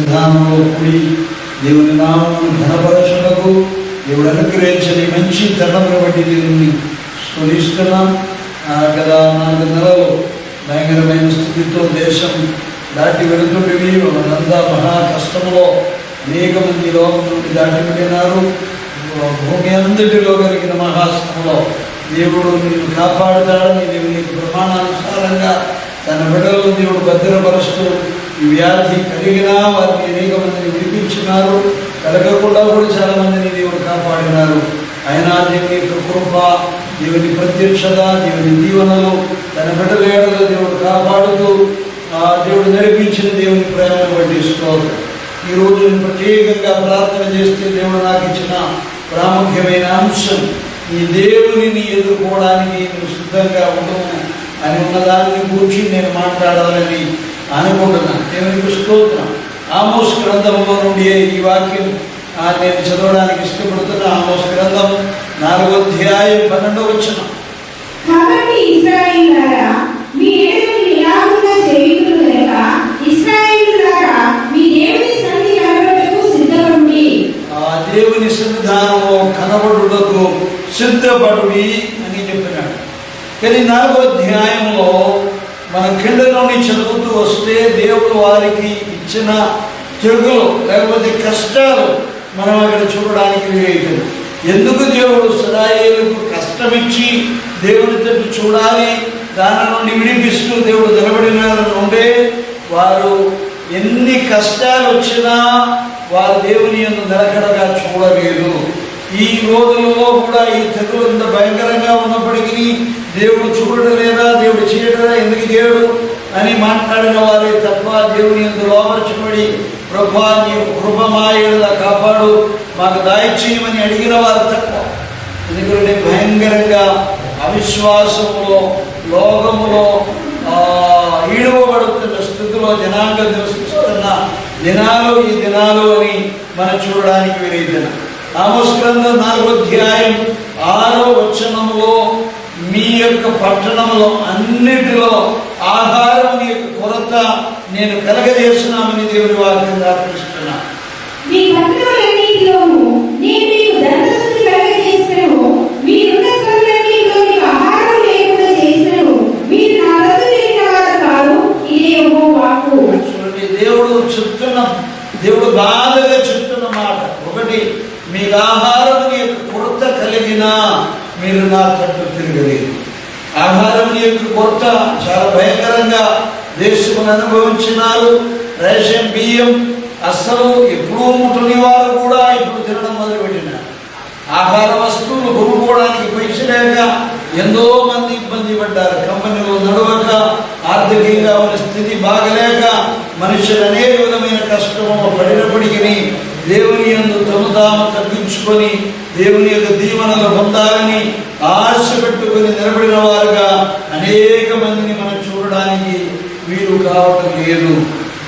[SPEAKER 3] సన్నిధానంలో కూడి దేవుని నామమును ఘనపరచుటకు దేవుడు అనుగ్రహించని మంచి తరుణమును బట్టి దేవుని స్తుతిస్తున్నాం. గత 4 నెలలు భయంకరమైన స్థితితో దేశం దాటి వెళుతుండేవి. మనంతా మహా కష్టంలో అనేక మంది లోకం నుండి దాటి వెళ్ళినారు. భూమి అంతటిలో కలిగిన మహాశ్రమలో దేవుడు నేను కాపాడుతాడని దేవుని ప్రమాణానుసారంగా తన బిడ్డలను దేవుడు భద్రపరుస్తూ ఈ వ్యాధి కలిగినా వారిని అనేక మందిని విడిపించినారు. కలగకుండా కూడా చాలా మందిని దేవుడు కాపాడినారు. అయినా దేవుని కృప, దేవుని ప్రత్యక్షత, దేవుని దీవెనలు తన బిడ్డలేడలో దేవుడు కాపాడుతూ దేవుడు నడిపించిన దేవుని ప్రేమను పట్టిస్తూ ఈరోజు నేను ప్రత్యేకంగా ప్రార్థన చేస్తే దేవుడు నాకు ఇచ్చిన ప్రాముఖ్యమైన అంశం, ఈ దేవునిని ఎదుర్కోవడానికి నువ్వు సిద్ధంగా ఉండవు అని ఉన్నదాన్ని గురించి నేను మాట్లాడాలని అనుకుంటున్నాను. దేవునికి స్తోత్రం. ఆమోస్ గ్రంథంలో నుండి ఈ వాక్యం నేను చదవడానికి ఇష్టపడుతున్నా. ఆమోస్ గ్రంథం 4వ అధ్యాయం 12వ వచనం.
[SPEAKER 1] కాబట్టి ఇశ్రాయేలులారా, మీ ఎడల ఇలాగున్న చేయుదురు లేక, ఇశ్రాయేలులారా, మీ దేవుని సన్నిధి కనబడుటకు సిద్ధపడుడి.
[SPEAKER 3] దేవుని సన్నిధానంలో కనబడుటకు సిద్ధపడుడి అని చెప్పినాడు. కానీ 4వ అధ్యాయంలో మన కింద నుండి చదువుతూ వస్తే దేవుడు వారికి ఇచ్చిన తెగులు లేకపోతే కష్టాలు మనం అక్కడ చూడడానికి వీలైతుంది. ఎందుకు దేవుడు ఇశ్రాయేలుకు కష్టమిచ్చి దేవుడి తట్టు చూడాలి, దాని నుండి విడిపిస్తూ దేవుడు నిలబడిన నుండే వారు ఎన్ని కష్టాలు వచ్చినా వారు దేవుని యందు నిలకడగా చూడలేదు. ఈ రోజులలో కూడా ఈ తెగులు ఎంత భయంకరంగా ఉన్నప్పటికీ దేవుడు చూడడం లేదా, దేవుడు చేయడరా, ఎందుకు చేయడు అని మాట్లాడిన వారే తప్ప దేవుని యందు లోపరచబడి ప్రభా నీ కృప మా యేడల కాపాడు, మాకు దయచేయమని అడిగిన వారు తప్ప. ఎందుకంటే భయంకరంగా అవిశ్వాసంలో లోకములో ఈడవబడుతున్న స్థితిలో జనాంగం నివసిస్తున్న దినాలు ఈ దినాలు అని మనం చూడడానికి వీలైతుంది. ఆమోస్ గ్రంథం 4వ అధ్యాయం 6వ వచనంలో మీ యొక్క పట్టణంలో అన్నిటిలో ఆహారం యొక్క కొరత నేను కలగజేస్తున్నామని దేవుని వాక్యం దాపిస్తున్నా.
[SPEAKER 1] మీ పట్టణములన్నిటిలోనూ నేను మీకు ధనశుద్ధి కలగజేసినను, మీరున్న స్థలములన్నిటిలో మీకు ఆహారం లేకుండా చేసినను, మీరు నా వద్ద లేని వారు కాదు. ఇదే యెహోవా వాక్కు.
[SPEAKER 3] చూడండి, దేవుడు బాధగా చెప్తున్న మాట ఒకటి, మీకు ఆహారం యొక్క కొరత కలిగినా మీరు నా తట్టు తిరగలేదు. ఆహారం యొక్క కొరత చాలా భయంకరంగా దేశమును అనుభవించినారు. రేషన్ బియ్యం అస్సలు ఎప్పుడూ ముట్టని వారు కూడా ఇప్పుడు తినడం మొదలుపెట్టినారు. ఆహార వస్తువులు కొనుక్కోవడానికి పైసలు లేక ఎంతో మంది ఇబ్బంది పడ్డారు. కంపెనీలో నడవక, ఆర్థికంగా ఉన్న స్థితి బాగలేక మనుషులు అనేక విధమైన కష్టము పడినప్పటికీ దేవుని యందు తమ తాము తగ్గించుకొని దేవుని యొక్క దీవెనలు పొందాలని ఆశ పెట్టుకొని నిలబడిన వారుగా అనేక మందిని మనం చూడడానికి వీలు కావటం లేదు.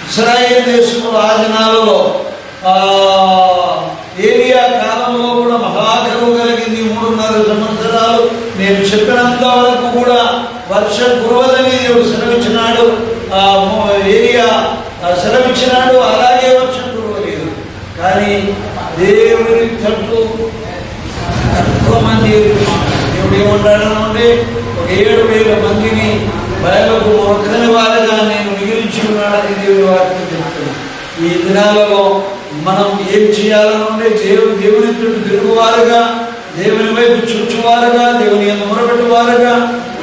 [SPEAKER 3] ఇశ్రాయేలు దేశంలో ఆ దినాలలో ఏలియా కాలంలో కూడా మహాకరువు కలిగింది. 3.5 సంవత్సరాలు నేను చెప్పినంత వరకు కూడా వర్షం కురవదని దేవుడు సెలవిచ్చినాడు. ఏలియా సెలవిచ్చినాడు, అలాగే వర్షం కురవలేదు. కానీ దేవుని తట్టు తక్కువ మంది దేవుడు ఏమంటాడంటే, ఒక 7,000 మందిని బయలుకు మొక్కని వారిగా నేను మిగిలించి ఉన్నాడని దేవుని వాక్యం చెప్తున్నాను. ఈ దినాలలో మనం ఏం చేయాలనుంటే దేవుని తట్టు తిరుగువారుగా, దేవుని వైపు చూచువారుగా, దేవుని యందు మొరపెట్టువారుగా,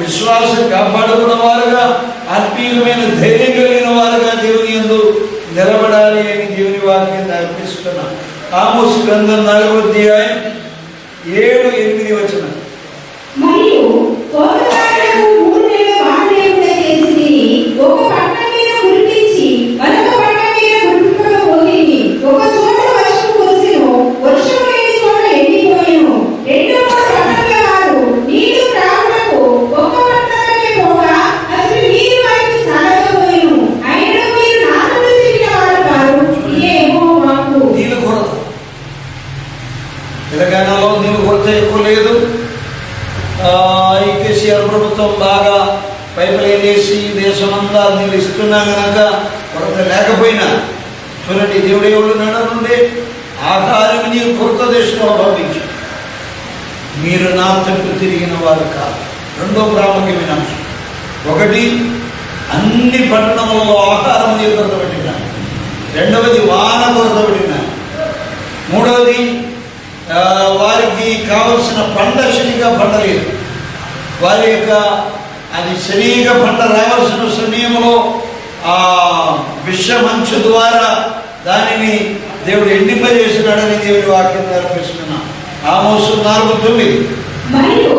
[SPEAKER 3] విశ్వాసం కాపాడుకున్న వారుగా, ఆత్మీయమైన ధైర్యం కలిగిన వారుగా దేవుని యందు నిలబడాలి అని దేవుని వాక్యం అర్పిస్తున్నాం. ఆమోస్ గ్రంథం 4వ అధ్యాయం 7-8 వచనం.
[SPEAKER 1] మరియు కోతకారులకు 3 నెలల వాన లేకుండా చేసిరి. ఒక పట్టణం మీద కురిపించి మరొక పట్టణం మీద కురిపింపకపోయిరి. ఒక చోట వర్షం కురిసెను, వర్షం లేని చోట ఎండిపోయెను. 2-3 పట్టణముల వారు నీరు త్రాగుటకు ఒక పట్టణానికి పోగా అసలు నీరు వారికి సాలకపోయెను. అయినను మీరు నా తట్టు తిరిగిన వారు కాదు. ఇదే యెహోవా వాక్కు.
[SPEAKER 3] నీళ్ళ కొరత తెలంగాణలో నీళ్ళు కొరత ఎక్కువ లేదు. ఈ కేసీఆర్ ప్రభుత్వం బాగా పైపులైన్ వేసి దేశమంతా నీళ్ళు ఇస్తున్నా కనుక కొరత లేకపోయినా చూడండి, దేవుడు ఎవరు నడనుండే ఆహారం నీ కొత్త దేశంలో పంపించు, మీరు నా తట్టు తిరిగిన వారు కాదు. రెండో ప్రాముఖ్యమైన అంశం, ఒకటి అన్ని పట్టణములలో ఆహారం నీ కొరత పెట్టిన, రెండవది వాన కొరత పెట్టిన, మూడవది వారికి కావలసిన పంట సరిగా పండలేదు. వారి యొక్క అది సరిగా పంట రావాల్సిన సమయంలో ఆ విషమంచు ద్వారా దానిని దేవుడు ఎండింపజేసినాడని దేవుడి వాక్యం నేర్పిస్తున్నాం. ఆమోసు 4:9.
[SPEAKER 1] మరియు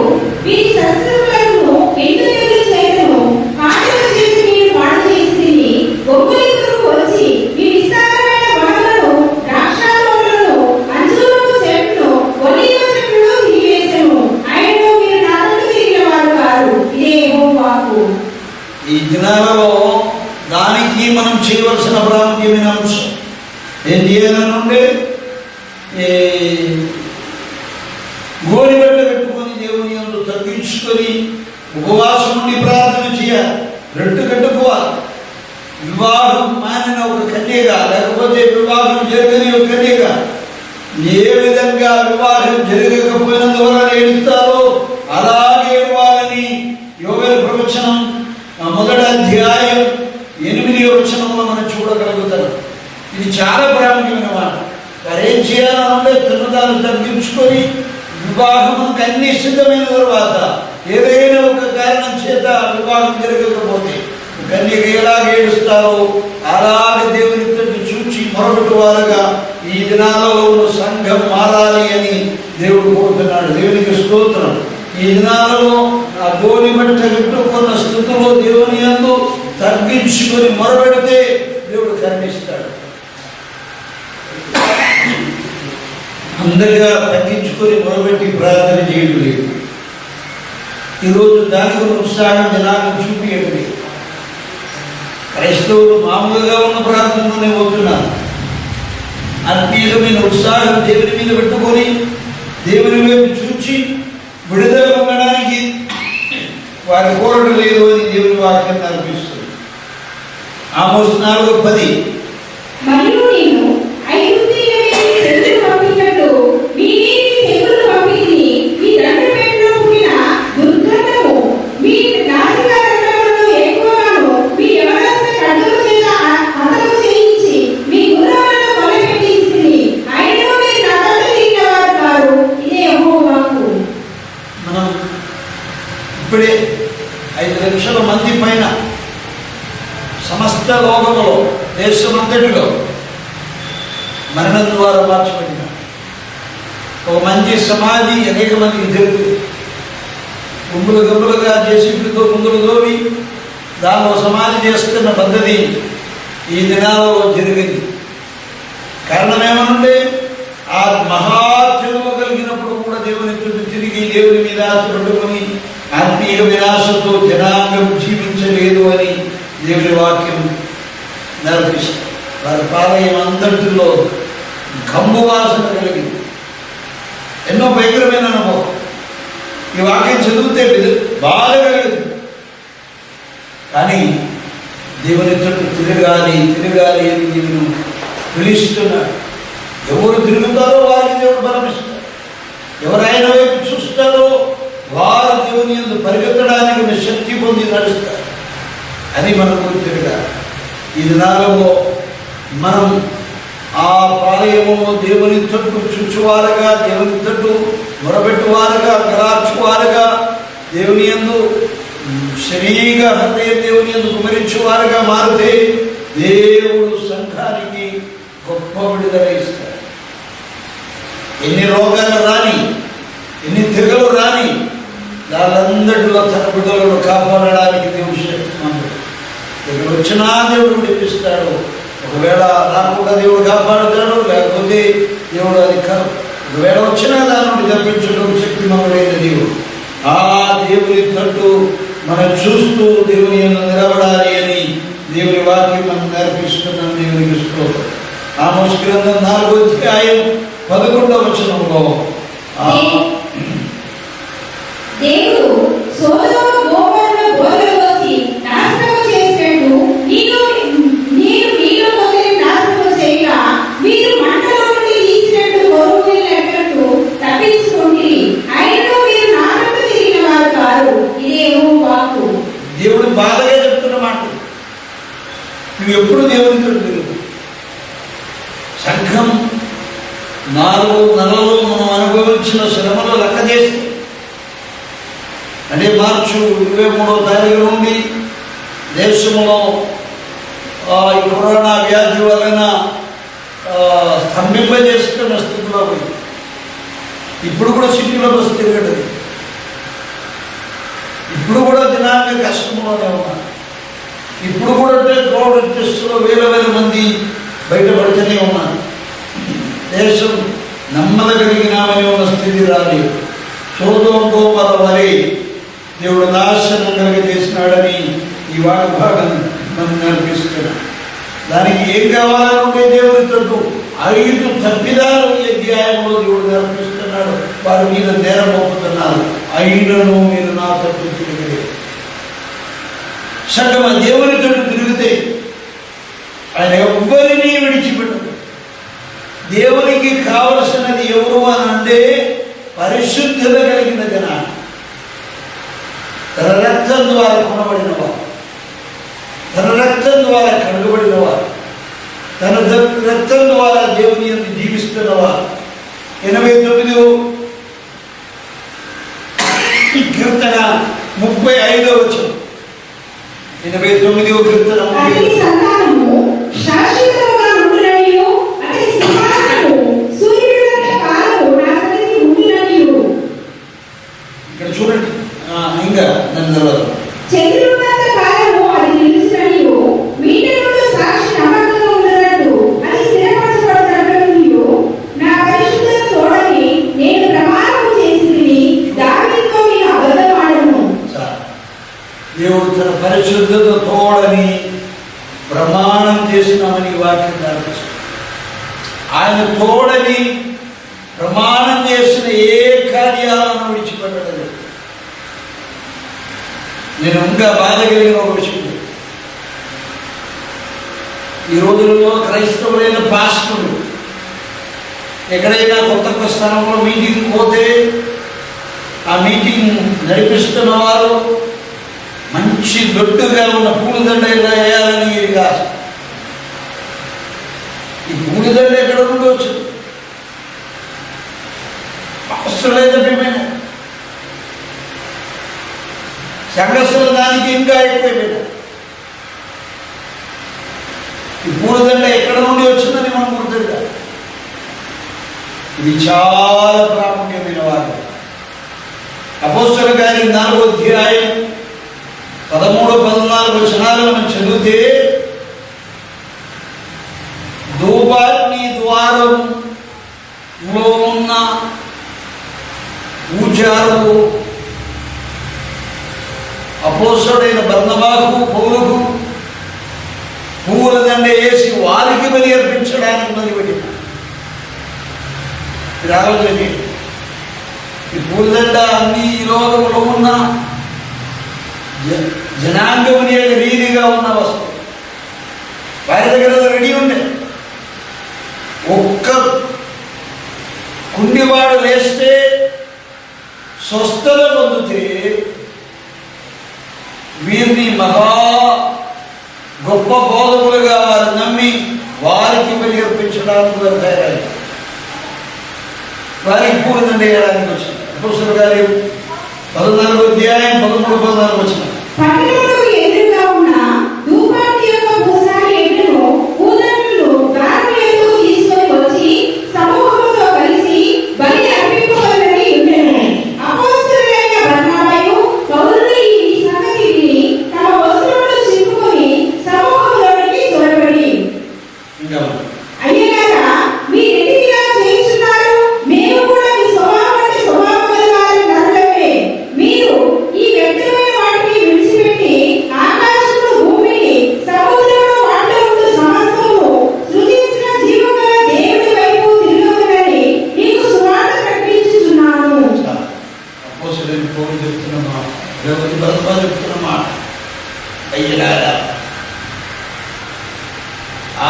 [SPEAKER 1] వీరి శస్త్రములను ఎండుగడ్డి చేతను కాటక చేత మీరు పాడు చేసితిని. గొంగళితులు వచ్చి మీ విస్తారమైన వనరులను, ద్రాక్షావనులను, అంజూరపు చెట్లను, ఒలీవ చెట్లను తీసివేసెను. అయినను మీరు నా తట్టు తిరిగిన వారు కాదు. ఇదే యెహోవా వాక్కు.
[SPEAKER 3] ఈ దినాలలో దానికి మనం చేయవలసిన ప్రాముఖ్యమైన అంశం ఏం చేయాలనుంటే, గోడిబట్ట పెట్టుకొని దేవుని యందు తగ్గించుకొని ఉపవాసం ఉండి ప్రార్థన చేయాలి. రెట్టు కట్టుకోవాలి. వివాహం మానిన ఒక కన్యగా, లేకపోతే వివాహం జరగని ఒక కన్యగా ఏ విధంగా వివాహం జరగకపోయినందువల్ల ఏడుస్తారో అలాగే వాళ్ళని యోవేలు ప్రవచనం 1వ అధ్యాయం 8వ వచనంలో మనం చూడగలుగుతాం. ఇది చాలా ప్రాముఖ్యమైన మాట. వారు ఏం చేయాలంటే తను తగ్గించుకొని వివాహంకి అన్ని సిద్ధమైన తర్వాత ఏదైనా ఒక కారణం చేత వివాహం జరగకపోతే కన్యక ఎలాగ ఏడుస్తారో అలాగే దేవుని తట్టు చూచి మొరబెట్టు వారుగా ఈ దినాలలో ఉన్న సంఘం మారాలి అని దేవుడు కోరుతున్నాడు. దేవునికి స్తోత్రం. ఈ దినాలలో ఆ గోని బట్ట పెట్టుకున్న స్థితిలో దేవుని యందు తగ్గించుకొని మొరబెడితే దేవుడు కరుణిస్తాడు. అందరిగా తగ్గించుకొని మొరబెట్టి ప్రార్థన చేయడం లేదు. ఈరోజు దానికి ఉత్సాహం జనాలను చూపించడం లేదు. క్రైస్తవులు మామూలుగా ఉన్న ప్రార్థనలోనే పోతున్నారు. ఆత్మీయమైన ఉత్సాహం దేవుని మీద పెట్టుకొని దేవుని వైపు చూచి విడుదల పొందడానికి వారి కోరడం లేదు అని దేవుని వాక్యం అనిపిస్తుంది. ఆమోసు 4:10.
[SPEAKER 1] మరియు నేను ఐగుప్తీయులపై తెగులు పంపినట్టు మీ మీదికి తెగులు పంపితిని. మీ దండపేటలో పుట్టిన దుర్గంధము మీ నాసికారంధ్రములలో ఎక్కువగాను మీ యవనస్తుల ఖడ్గము చేత హతము చేయించి మీ గుర్రములను కొల్లపెట్టించితిని. అయినను మీరు నా తట్టు తిరిగిన వారు కారు. ఇదే యెహోవా వాక్కు.
[SPEAKER 3] మనం ఇప్పుడే 5 లక్షల మంది పైన సమస్త లోకములో దేశమంతటిలో మరణం ద్వారా మార్చబడిన ఒక మంచి సమాధి అనేక మందికి జరుగుతుంది. గుంపులు గుంపులుగా జేసీబీలతో ముందులు తోవి దానిలో సమాధి చేస్తున్న పద్ధతి ఈ దినాలలో జరిగింది. కారణం ఏమనంటే ఆ మహాత్యులు కలిగినప్పుడు కూడా దేవుని చుట్టూ తిరిగి దేవుని మీద ఆశ పెట్టుకొని ఆత్మీయ వినాశంతో జనాంగం జీవించలేదు అని దేవుని వాక్యం నేర్పిస్తుంది. వారి పాలయం అంతటిలో గంబు వాసన కలిగింది. ఎన్నో భయంకరమైన అనుభవం. ఈ వాక్యం చదివితే బాధ కలుగుతుంది. కానీ దేవుని చుట్టూ తిరగాలి తిరగాలి అని దేవుని పిలుస్తున్నాడు. ఎవరు తిరుగుతారో వారికి దేవుడు బలమిస్తాడు. ఎవరు ఆయన వైపు చూస్తారో వారు దేవుని యందు పరిగెత్తడానికి ఒక శక్తి పొంది నడుస్తారు. అది మనకు తిరగాలి. ఈ దినాలలో మనం ఆ పాలయములో దేవుని తట్టు చుచ్చువారుగా, దేవుని తట్టు మొరబెట్టువారుగా, గరార్చువారుగా, దేవుని యందు శరీరంగా హృదయ దేవుని యందు కుమరించువారుగా మారితే దేవుడు సంఘానికి గొప్ప విడుదల ఇస్తాడు. ఎన్ని రోగాలు రాని, ఎన్ని తెగలు రాని, వాళ్ళందరిలో తన బిడ్డలను కాపాడడానికి దేవుడు శక్తిమంతుడు. ఇక్కడ వచ్చినా దేవుడు విడిపిస్తాడు. ఒకవేళ రాకుండా దేవుడు కాపాడుతాడు, లేకపోతే దేవుడు అది ఒకవేళ వచ్చినా దాని నుండి తప్పించడం శక్తిమంతుడైన దేవుడు. ఆ దేవుని తట్టు మనం చూస్తూ దేవుని యందు నిలబడాలి అని దేవుని వాక్యం మనం నేర్పిస్తున్నాం. దేవునికి స్తోత్రం. ఆమోసు గ్రంథం 4వ అధ్యాయం 11వ వచనంలో
[SPEAKER 1] దేవుడు సొదొమ గొమొర్రా బోరలు పోసి నాశనము చేసినట్టు నేను మీలో కొందరిని నాశనము చేయక
[SPEAKER 3] సంఘం 4 నెలలు మనం అనుభవించిన శ్రమలు లెక్క చేస్తే, అంటే మార్చి 23వ తారీఖు నుండి దేశంలో ఈ కరోనా వ్యాధి వలన స్తంభింపజేస్తున్న స్థితిలో పోయి, ఇప్పుడు కూడా సిటీలో బస్సు తిరగలేదు, ఇప్పుడు కూడా దినానికి కష్టంలోనే ఉన్నారు, ఇప్పుడు కూడా కోవిడ్ టెస్టులో వేల మంది బయటపడుతూనే ఉన్నారు. దేశం నమ్మదగలిగినామని ఉన్న స్థితి రాలేదు. సొదొమ వలె దేవుడు నాశనం కలిగజేసినాడని ఈ భాగం మనం నడిపిస్తున్నాడు. దానికి ఏం కావాలంటే దేవుడి తట్టు 5 తప్పిదాలు ఈ అధ్యాయంలో దేవుడు నడిపిస్తున్నాడు. వారి మీద నేరం మోపుతున్నారు. అయినను మీరు నా తట్టు తిరిగి సగమ దేవుని తట్టు తిరిగితే ఆయన ఎవ్వరినీ విడిచిపెట్టదు. దేవునికి కావలసినది ఎవరు అని అంటే పరిశుద్ధత కలిగిన జనాలు, తన రక్తం ద్వారా కొనబడిన వారు, తన రక్తం ద్వారా కడగబడిన వారు, తన రక్తం ద్వారా దేవుని యందు జీవిస్తున్న వారు. 89వ కీర్తన 35వ వచనం. 89వ కీర్తన ఇక్కడ చూడండి. ఇంకా దాని తర్వాత దేవుడు తన పరిశుద్ధత తోడని ప్రమాణం చేసినామని వాక్యం దాల్చేసి, ఆయన తోడని ప్రమాణం చేసిన ఏ కార్యాలను విడిచిపెట్టలేదు. నేను ఇంకా బాధ కలిగిన ఒక విషయం, ఈ రోజుల్లో క్రైస్తవులైన పాస్టర్లు ఎక్కడైనా కొత్త స్థలంలో మీటింగ్ పోతే ఆ మీటింగ్ నడిపిస్తున్న వారు మంచి దొడ్డుగా ఉన్న పూలదండ ఇలా వేయాలని ఇది కాదు. ఈ పూలదండ ఎక్కడ నుండి వచ్చింది? పాస్టర్లైతే మేమైనా సంఘస్థుల దానికి ఇంకా ఎక్కువైపోయినా. ఈ పూలదండ ఎక్కడ నుండి వచ్చిందని మనం గుర్తుగా. ఇది చాలా ప్రాముఖ్యమైన వారు. అపోస్తలుల కార్యం 4వ అధ్యాయం 13-14 వచనాలు మనం చదివితే, ధూపాగ్ని ద్వారంలో ఉన్న పూజారులు అపోస్తలుడైన బర్నబాకు పౌలుకు పూలదండ వేసి వారికి బలి అర్పించడానికి మొదలుపెట్టిన రావాలి. ఈ పూలదండ అన్ని ఈ లోకంలో ఉన్న జనాంగముని యొక్క రీతిగా ఉన్న వస్తువు వారి దగ్గర రెడీ ఉండే. ఒక్క కుండివాడు లేస్తే స్వస్థత పొందితే వీరిని మహా గొప్ప బోధకులుగా వారు నమ్మి వారికి బలి అర్పించడానికి వారు తయారయ్యారు. వారికి పూలదండ వేయడానికి వచ్చింది. అపోస్తలుల కార్యం 14వ అధ్యాయం 13-14 వచనం.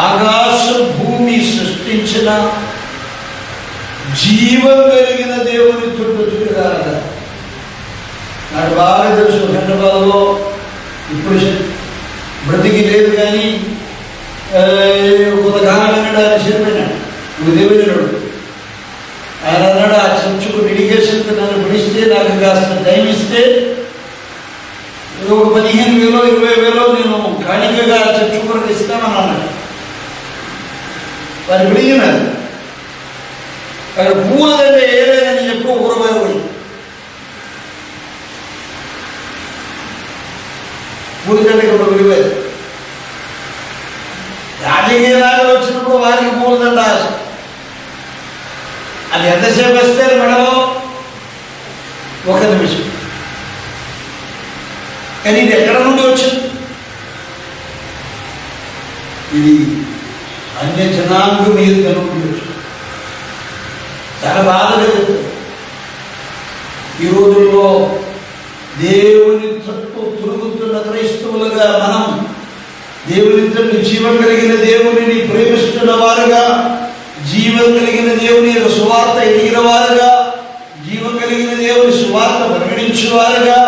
[SPEAKER 3] ఆకాశం భూమి సృష్టించిన జీవం కలిగిన దేవుని చుట్టూ తిరగాలట. నాకు బాగా తెలుసు, హైదరాబాద్లో ఇప్పుడు బ్రతికి లేదు కానీ కొంతకాలం ఆయన చనిపోయినాడు. నువ్వు దేవుడు. ఆయన అన్నాడు, ఆ చర్చకు డెడికేషన్కి నన్ను పిలిస్తే, నాకు కాస్త టైం ఇస్తే ఒక 15,000 20,000 నేను కాணிకగా చర్చ కొరకు ఇస్తామని అన్నాడు. వారు పిలిచినారు. అక్కడ పూలదంటే ఏలేదని చెప్పి ఊరబాయి పోయి పూలదండకి ఒక విలువైంది. రాజకీయాలు వచ్చినప్పుడు వారికి పూలదండ ఆశ. అది ఎంతసేపు వస్తే మెడలో 1 నిమిషం. కానీ ఇది ఎక్కడ నుండి వచ్చింది? ఇది అన్య జనాంగం మీద నుండి వచ్చింది. చాలా బాధగా చెప్తారు. ఈ రోజుల్లో దేవుని చుట్టూ తిరుగుతున్న క్రైస్తవులుగా మనం దేవుని చుట్టూ జీవం కలిగిన దేవుని ప్రేమిస్తున్న వారుగా, జీవం కలిగిన దేవుని సువార్త ఎదిగిన వారుగా, జీవం కలిగిన దేవుని సువార్త ప్రకటించిన వారుగా,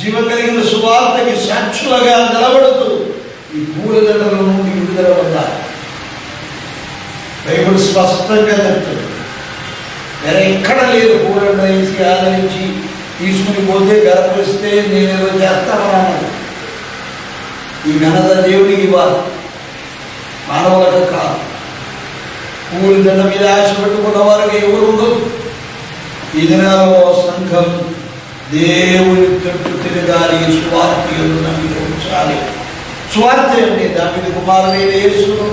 [SPEAKER 3] జీవం కలిగిన సువార్తకి సాక్షులుగా నిలబడుతూ ఈ పూలదండల నుండి విడుదల పొందాలి. బైబిల్ స్పష్టంగా చెప్తుంది. వేరే ఎక్కడ లేదు. పూలదండ వేసి ఆదరించి తీసుకుని పోతే గర్భిస్తే నేనేదో చేస్తామన్నాను. ఈ ఘనత దేవునికి ఇవ్వాలి, మానవులకు కాదు. పూలదండ మీద ఆశ పెట్టుకున్న వారికి ఎవరు ఉండదు. ఈ దినాల్లో సంఘం దేవుని తట్టు తిరగాలి, స్వార్థ్యులు నమ్మిక ఉంచాలి. స్వార్థ అంటే దావీదు కుమారుడైన యేసును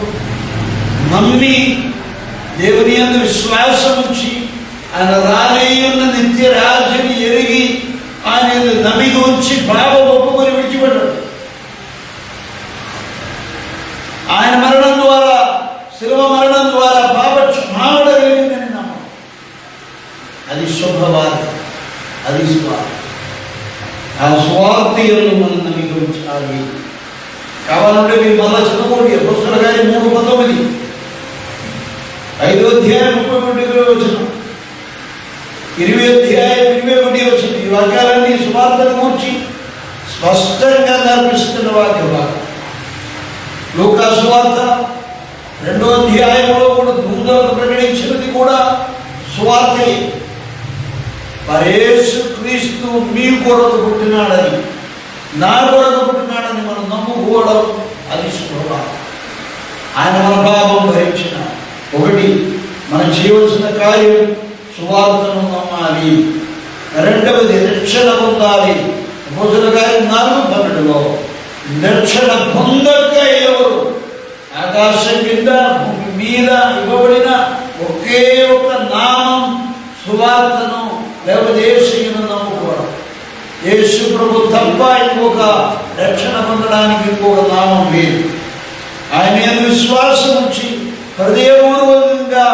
[SPEAKER 3] నమ్మి దేవుని యందు విశ్వాసం ఉంచి ఆయన రాలేయున్న నిత్య రాజ్యాన్ని ఎరిగి ఆయన నమ్మిక ఉంచి పాపం ఒప్పుకొని విడిచిపెట్టాడు. ఆయన మరణం ద్వారా, శిలువ మరణం ద్వారా పాప క్షమాపణ కలిగిందని నమ్మకం. అది శుభవార్త, అది స్వార్థ. ఆ స్వార్థ్యులను మనం నమ్మిక ఉంచాలి. కావాలంటే మీరు మళ్ళా చదువుకోండి. అపోస్తలుల కార్యం 3:19, 5వ అధ్యాయం 31వ వచనం, 20వ అధ్యాయం 21వ వచనం. ఈ వాక్యాలన్నీ సువార్తను గురించి స్పష్టంగా నేర్పిస్తున్న వాక్యం. లూకా సువార్త 2వ అధ్యాయంలో కూడా దూతలకు ప్రకటించినది కూడా సువార్తే. యేసు క్రీస్తు మీ కొరకు పుట్టినాడని, నా కొరకు పుట్టినాడని మనం నమ్ముకోవడం అది శుభవార్త. ఆయన మన పాపం భరించిన. ఒకటి, మనం చేయవలసిన కార్యం సువార్తను నమ్మాలి. రెండవది, రక్షణ పొందాలి. అపోస్తలుల కార్యం 4:12లో రక్షణ పొందక ఎవరు ఆకాశం కింద భూమి మీద ఇవ్వబడిన ఒకే ఒక నామం సువార్తను లేకపోతే యేసును నమ్ముకోవడం. యేసు ప్రభు తప్ప ఇంకొక రక్షణ పొందడానికి ఇంకొక నామం లేదు. ఆయన విశ్వాసం ఉంచి హృదయపూర్వకంగా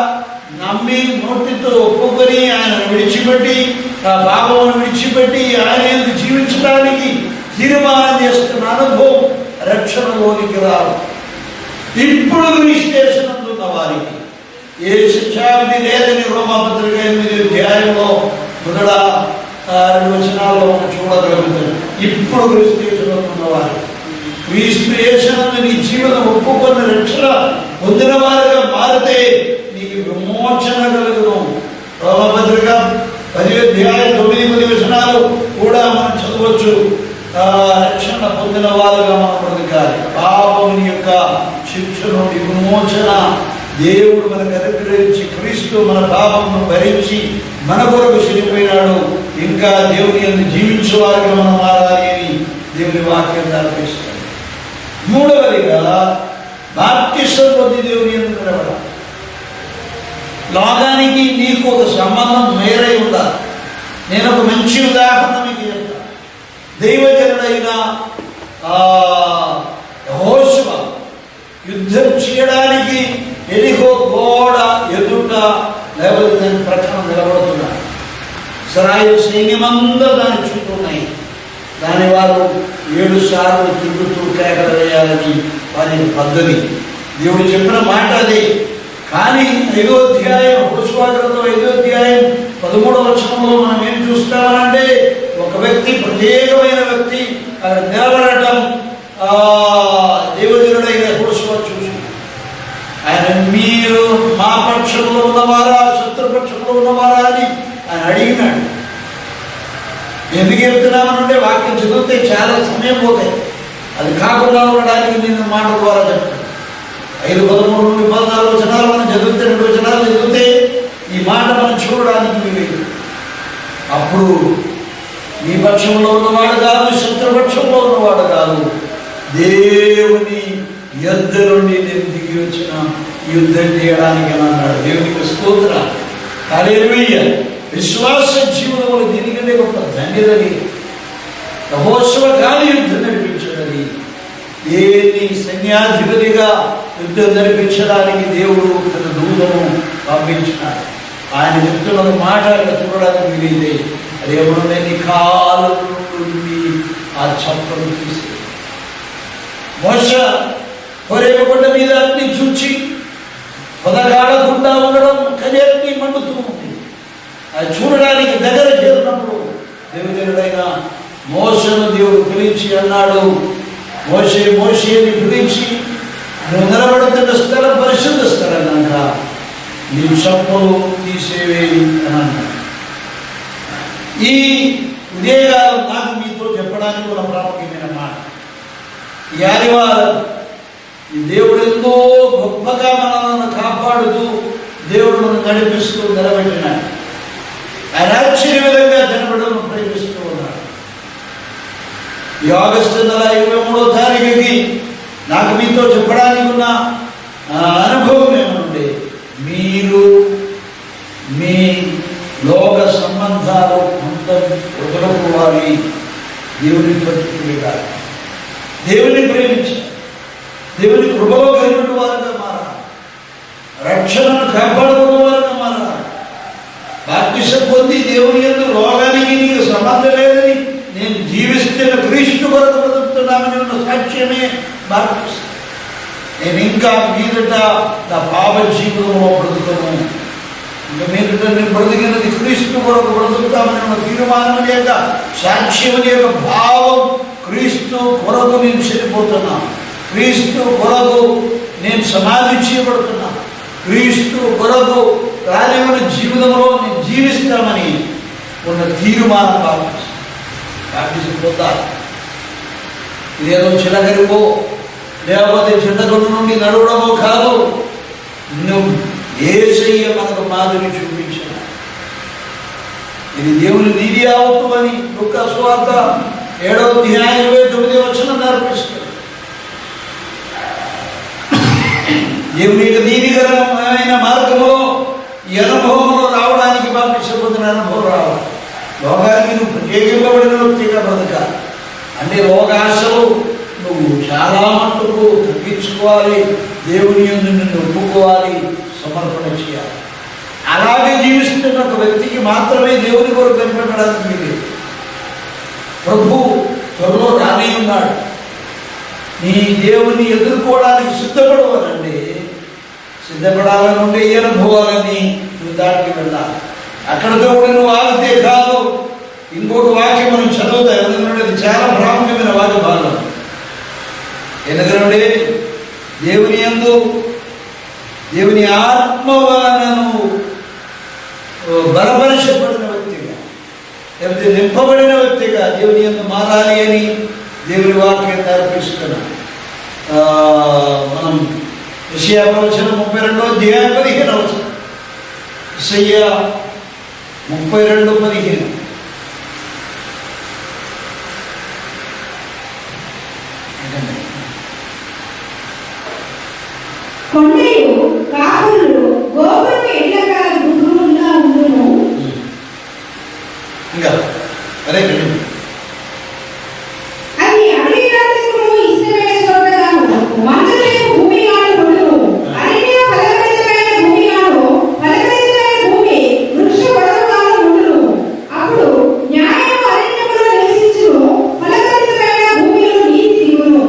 [SPEAKER 3] నమ్మి నోటితో ఒప్పుకొని ఆయన విడిచిపెట్టి, ఆ పాపమును విడిచిపెట్టి ఆయన జీవించడానికి తీర్మానం చేస్తున్న అనుభవం రక్షణలోనికి రావు. ఇప్పుడు రిజిస్ట్రేషన్ అందున్న వారికి ఏ శిక్షావిధి లేదని రోమాపత్రిక 8వ అధ్యాయంలో మొదట 2 వచనాల్లో మనం చూడగలుగుతాం. ఇప్పుడు రిజిస్ట్రేషన్ అందున్న వారికి, రిజిస్ట్రేషన్ నీ జీవనం ఒప్పుకొని రక్షణ పొందిన వారిగా మారితే నీకు విమోచన కలుగును. రోమపత్రిక 10వ అధ్యాయం 9-10 వచనాలు కూడా మనం చదవచ్చు. రక్షణ పొందిన వారుగా మనం బ్రతకాలి. పాపముని యొక్క శిక్ష నుండి విమోచన దేవుడు మనకు అనుగ్రహించి, క్రీస్తు మన పాపమును భరించి మన కొరకు చనిపోయినాడు. ఇంకా దేవుని యందు జీవించేవారుగా మనం మారాలి అని దేవుని వాక్యం నేర్పిస్తుంది. మూడవదిగా బాప్తిసం పొంది దేవుని యందు నిలబడాలి. లోకానికి నీకు ఒక సంబంధం వేరే ఉండాలి. నేను ఒక మంచి ఉదాహరణ మీకు చెప్తాను. దైవజనుడైన యెహోషువ యుద్ధం చేయడానికి ఎరిహో గోడ ఎదుట లేకపోతే దాని ప్రక్కన నిలబడుతున్నాడు. ఇశ్రాయేలు సైన్యమంతా దాని చుట్టూ ఉన్నాయి. దాని వారు 7 సార్లు తిరుగుతూ కేకలు వేయాలని వారి పద్ధతి. దేవుడు చెప్పిన మాట అది. కానీ 5వ అధ్యాయం యెహోషువ గ్రంథం 5వ అధ్యాయం 13వ వచనంలో మనం ఏం చూస్తామనంటే, ఒక వ్యక్తి, ప్రత్యేకమైన వ్యక్తి అక్కడ నిలబడటం దేవజనుడైన యెహోషువ చూసి, ఆయన మీరు మా పక్షం చాలా సమయం పోతాయి. అది కాకుండా ఉండడానికి నేను మాట ద్వారా చెప్తాను. 5, 13 నుండి 14 వచనాలు మనం చదివితే, 2 వచనాలు చదివితే ఈ మాట మనం చూడడానికి వీలు. అప్పుడు నీ పక్షంలో ఉన్నవాడు కాదు, శత్రుపక్షంలో ఉన్నవాడు కాదు, దేవుని యుద్ధ నుండి నేను దిగి వచ్చిన యుద్ధం చేయడానికి అని అన్నాడు. దేవునికి స్తోత్రం, హల్లెలూయా. విశ్వాస జీవనంలో దీనికంటే గొప్ప ధన్యతని యెహోషువ గాలి యుద్ధం నడిపించదని, దేని సైన్యాధిపతిగా యుద్ధం నడిపించడానికి దేవుడు తన దూతను పంపించినాడు. ఆయన చెప్తున్న మాట చూడడానికి వీలైతే అదేమో నీ కాలు నుండి ఆ చప్పలు తీసి మోషే హోరేబు కొండ మీద అగ్ని చూచి పొదగాడకుండా ఉండడం కనేర్ని మండుతూ ఉంది. అది చూడడానికి దగ్గర చేరినప్పుడు దేవుడైన మోషేను దేవుడు పిలిచి అన్నాడు, మోషే మోషేని పిలిచి నువ్వు నిలబడుతున్న స్థలం పరిశుద్ధ స్థలం కనుక నీ చప్పలు తీసేవేయి అని అన్నాడు. ఈ ఉదయకాలం నాకు మీతో చెప్పడానికి ఒక ప్రాముఖ్యమైన మాట. ఈ ఆదివారం ఈ దేవుడు ఎంతో గొప్పగా మనల్ని కాపాడుతూ దేవుడు మనం నడిపిస్తూ నిలబెట్టినాడు. ఆయన ఆశ్చర్య విధంగా జనబడను ప్రేమిస్తూ ఉన్నాడు. ఈ ఆగస్టు నెల 23వ తారీఖుకి నాకు మీతో చెప్పడానికి ఉన్న అనుభవం ఏమనుండే, మీరు మీ లోక సంబంధాలు అంత వదులుకోవాలి, దేవుని పట్టుకునేగాలి, దేవుని ప్రేమించాలి, దేవుని కృపలో కలిగిన వారుగా మారాలి, రక్షణను కాపాడుకున్న వారుగా మారాలి. బాప్తిసం పొంది దేవుని యందు రోగానికి నీకు సంబంధం లేదని నేను జీవిస్తున్న క్రీస్తు కొరకు బ్రతుకుతున్నామని ఉన్న సాక్ష్యమే బాప్తిసం. నేను ఇంకా మీదట నా పాప జీవితంలో బ్రతుకును, ఇంకా మీదట నేను బ్రతికినది క్రీస్తు కొరకు బ్రతుకుతామని ఉన్న తీర్మానం లేక సాక్ష్యం యొక్క భావం, క్రీస్తు కొరకు నేను చనిపోతున్నాను, క్రీస్తు కొరకు నేను సమాధి చేయబడుతున్నా, క్రీస్తు కొరకు రాలేమని జీవితంలో నేను జీవిస్తామని ఉన్న తీర్మానం బాప్తిసం పొందాలి. ఇదేదో చిలకరిపో లేకపోతే చిన్నగొండు నుండి నడవడమో కాదు. నువ్వు యేసయ్య మనకు మాదిరి చూపించిన ఇది దేవుని నీతి అవుతుందని లూకా సువార్త 7వ అధ్యాయం 29వ వచనం నేర్పిస్తుంది. దేవుని యొక్క నీతికరమైన మార్గంలో ఈ అనుభవంలో రావడానికి బాప్తిసం పొందిన అనుభవం రావాలి. లోకానికి నువ్వు ప్రత్యేకింపబడిన వ్యక్తిగా బ్రతకాలి. అంటే లోకాశలు నువ్వు చాలా మట్టుకు తగ్గించుకోవాలి, దేవుని యందు నిన్ను ఒప్పుకోవాలి, సమర్పణ చేయాలి. అలాగే జీవిస్తున్న ఒక వ్యక్తికి మాత్రమే దేవుని కొరకు కనిపెట్టడానికి వీలేదు. ప్రభు త్వరలో రానే ఉన్నాడు. నీ దేవుని ఎదుర్కోవడానికి సిద్ధపడవాలండి. సిద్ధపడాలని ఉండే ఈ అనుభవాలని నువ్వు దాటికి వెళ్ళాలి. అక్కడితో కూడా నువ్వు ఆగితే కాదు. ఇంకొక వాక్యం మనం చదువుతాయి, ఎందుకంటే అది చాలా ప్రాముఖ్యమైన వాక్య భాగం. ఎందుకంటే దేవుని యందు దేవుని ఆత్మ వలన నువ్వు బలపరచబడిన వ్యక్తిగా, లేకపోతే నింపబడిన వ్యక్తిగా దేవుని యందు మారాలి అని దేవుని వాక్యం నేర్పిస్తున్నాం. మనం యెషయా ప్రవచనం 32వ అధ్యాయం 15వ వచనం. యెషయా 32:15.
[SPEAKER 1] కొండయు కాపులు గోపురము ఎల్లకాల గుండ్రముగా ఉండును.
[SPEAKER 3] ఇంకా అదే
[SPEAKER 1] అది అడవి రాత్రికును ఇష్టమైన చోటగాను మందలేని భూమిగాను ఉండును. అరణ్య ఫలభరితమైన భూమిగాను ఫలభరితమైన భూమి వృక్ష పొదలుగాను ఉండును. అప్పుడు న్యాయము అరణ్యములో నివసించును, ఫలభరితమైన భూమిలో నీతి దిగును.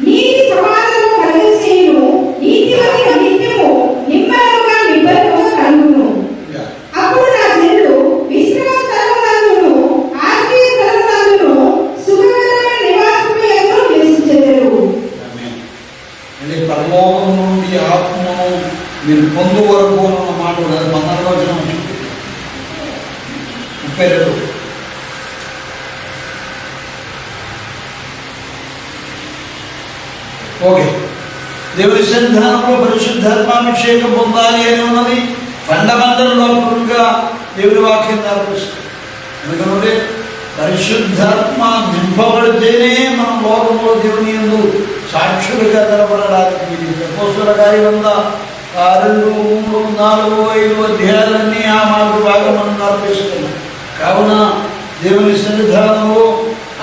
[SPEAKER 1] నీతి సమాధానము కలుగచేయును, నీతిమంతుల నిత్యము నిమ్మలముగా నిబ్బరముగా కలుగును. అప్పుడు నా జనులు విశ్రామ స్థలమునందును ఆశ్రయ స్థలమునందును సుఖకరమైన నివాసము యందు నివసించెదరు.
[SPEAKER 3] అంటే పరలోకం నుండి ఆత్మను మీరు పొందు వరకు అన్న మాట 12వ వచనం 32. దేవుని సన్నిధానంలో పరిశుద్ధాత్మాభిషేకం పొందాలి అని ఉన్నది. ఫండమెంటల్ లోపంగా దేవుని వాక్యం నేర్పిస్తుంది. ఎందుకంటే పరిశుద్ధాత్మ నింపబడితేనే మనం లోకంలో దేవుని యందు సాక్షులుగా నిలబడడానికి. అపోస్తలుల కార్యం 2, 3, 4, 5 అధ్యాయాలన్నీ ఆ మార్గ భాగం మనం నేర్పిస్తున్నాం. కావున దేవుని సన్నిధానంలో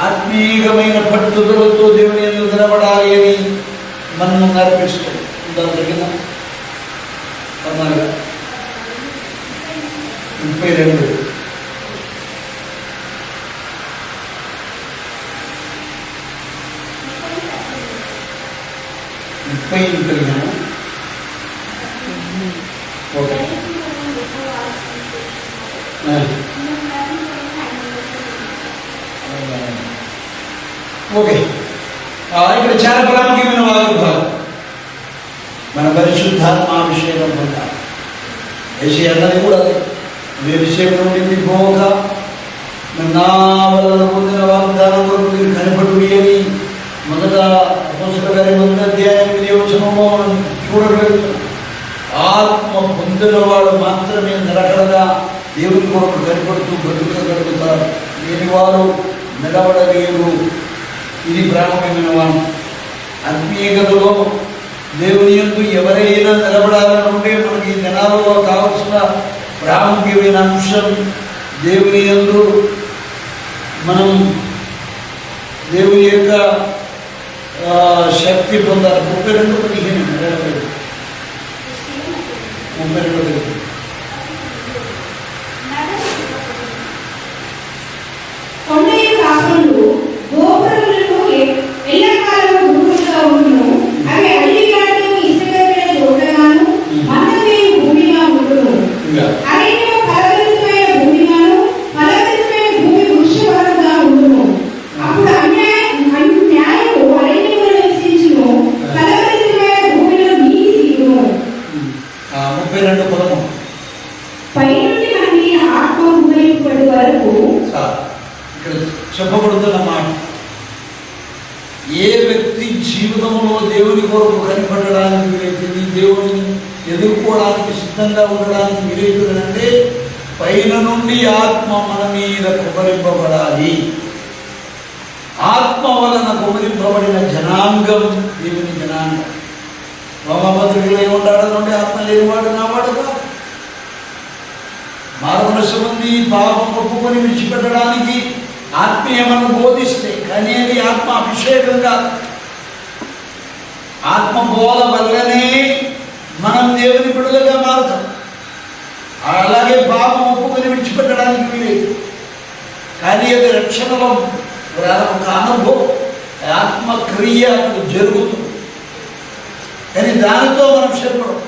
[SPEAKER 3] ఆత్మీయమైన పట్టుదలతో దేవుని యందు నిలబడాలి అని మనం నేర్పిస్తాం. దాని తగిన 32 ఓకే. ఓకే, ఇక్కడ చాలా ప్రాముఖ్యమైన భాగం మన పరిశుద్ధాత్మాభిషేకం పొందాలి. ఏసీ అన్నది కూడా అదే. అభిషేకం ఉండింది పోక నా వల్ల పొందిన వాగ్దానం వరకు మీరు కనపడుడి అని మొదట అపోస్తలుల కార్యం 1వ అధ్యాయం 8వ వచనంలో చూడగలుగుతాం. ఆత్మ పొందిన వాడు మాత్రమే నిలకడగా దేవుని కొరకు కనపడుతూ బ్రతుకగలుగుతారు. లేని వారు నిలబడలేరు. ఇది ప్రాముఖ్యమైన వాడు. ఆత్మీయతలో దేవుని యందు ఎవరైనా నిలబడాలనుంటే మనకి ఈ దినాలలో కావలసిన ప్రాముఖ్యమైన అంశం దేవుని యందు మనం దేవుని యొక్క శక్తి పొందాలి. 32:15
[SPEAKER 1] కొండయు కాకులు గోపురములను ఎల్లకాలము గురువులుగా ఉండును. అవి అల్లిగాను ఇసుకమైన తోటగాను మందమైన భూమిగా ఉండును. అరణ్యము ఫలభరితమైన భూమిగాను ఫలభరితమైన భూమి వృక్షవనంగా ఉండును. అప్పుడు న్యాయము అరణ్యములో నివసించును. ఫలభరితమైన భూమిలో నీతి దిగును.
[SPEAKER 3] 32:13
[SPEAKER 1] పైనుండి మనకి ఆత్మ ఉదయింపబడి వరకు
[SPEAKER 3] ఇక్కడ చెప్పబడుతున్న మాట, ఏ వ్యక్తి జీవితంలో దేవుని కొరకు కనిపడడానికి వీలైతుంది, దేవుని ఎదుర్కోవడానికి సిద్ధంగా ఉండడానికి వీలైతుందంటే పైన నుండి ఆత్మ మన మీద కుమరింపబడాలి. ఆత్మ వలన కుమరింపబడిన జనాంగం దేవుని జనాంగం. రోమపత్రికలో ఏముంటాడు నుండి ఆత్మ లేనివాడు నావాడు కాదు. మారుమనస్సు ఉంది, పాపం ఒప్పుకొని విడిచిపెట్టడానికి ఆత్మీయమను బోధిస్తే, కానీ అది ఆత్మ అభిషేకం కాదు. ఆత్మ బోధ వల్లనే మనం దేవుని బిడ్డలుగా మారుతాం. అలాగే పాపం ఒప్పుకొని విడిచిపెట్టడానికి వీలేదు. కానీ అది రక్షణలో ఒక అనుభవం, ఆత్మక్రియ అక్కడ జరుగుతుంది. కానీ దానితో మనం సరిపడం.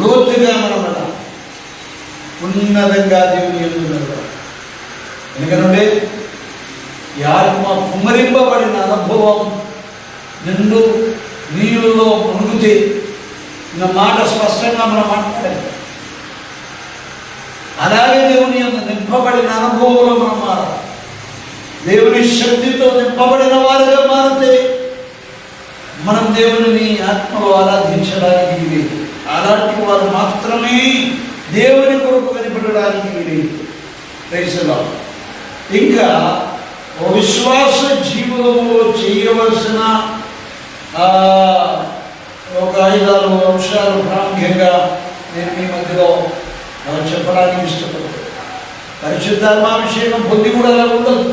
[SPEAKER 3] లోతుగా మనం ఉన్నతంగా దేవుని యందు నిలబడాలి. ఎందుకంటే ఈ ఆత్మ కుమ్మరింపబడిన అనుభవం నిండు నీళ్ళలో మునుగుతే నా మాట స్పష్టంగా మనం మాట్లాడాలి. అలాగే దేవుని యందు నింపబడిన అనుభవంలో మనం మారాలి. దేవుని శక్తితో నింపబడిన వారుగా మారితే మనం దేవుని ఆత్మలో ఆరాధించడానికి వీలేదు. అలాంటి వారు మాత్రమే దేవుని కొరకు కనిపెట్టడానికి వీలేదు. ఇంకా విశ్వాస జీవితంలో చేయవలసిన ఒక 5-6 అంశాలు ప్రాముఖ్యంగా నేను మీ మధ్యలో చెప్పడానికి ఇష్టపడతాను. పరిశుద్ధాత్మాభిషేకం పొంది కూడా అలా ఉండదు.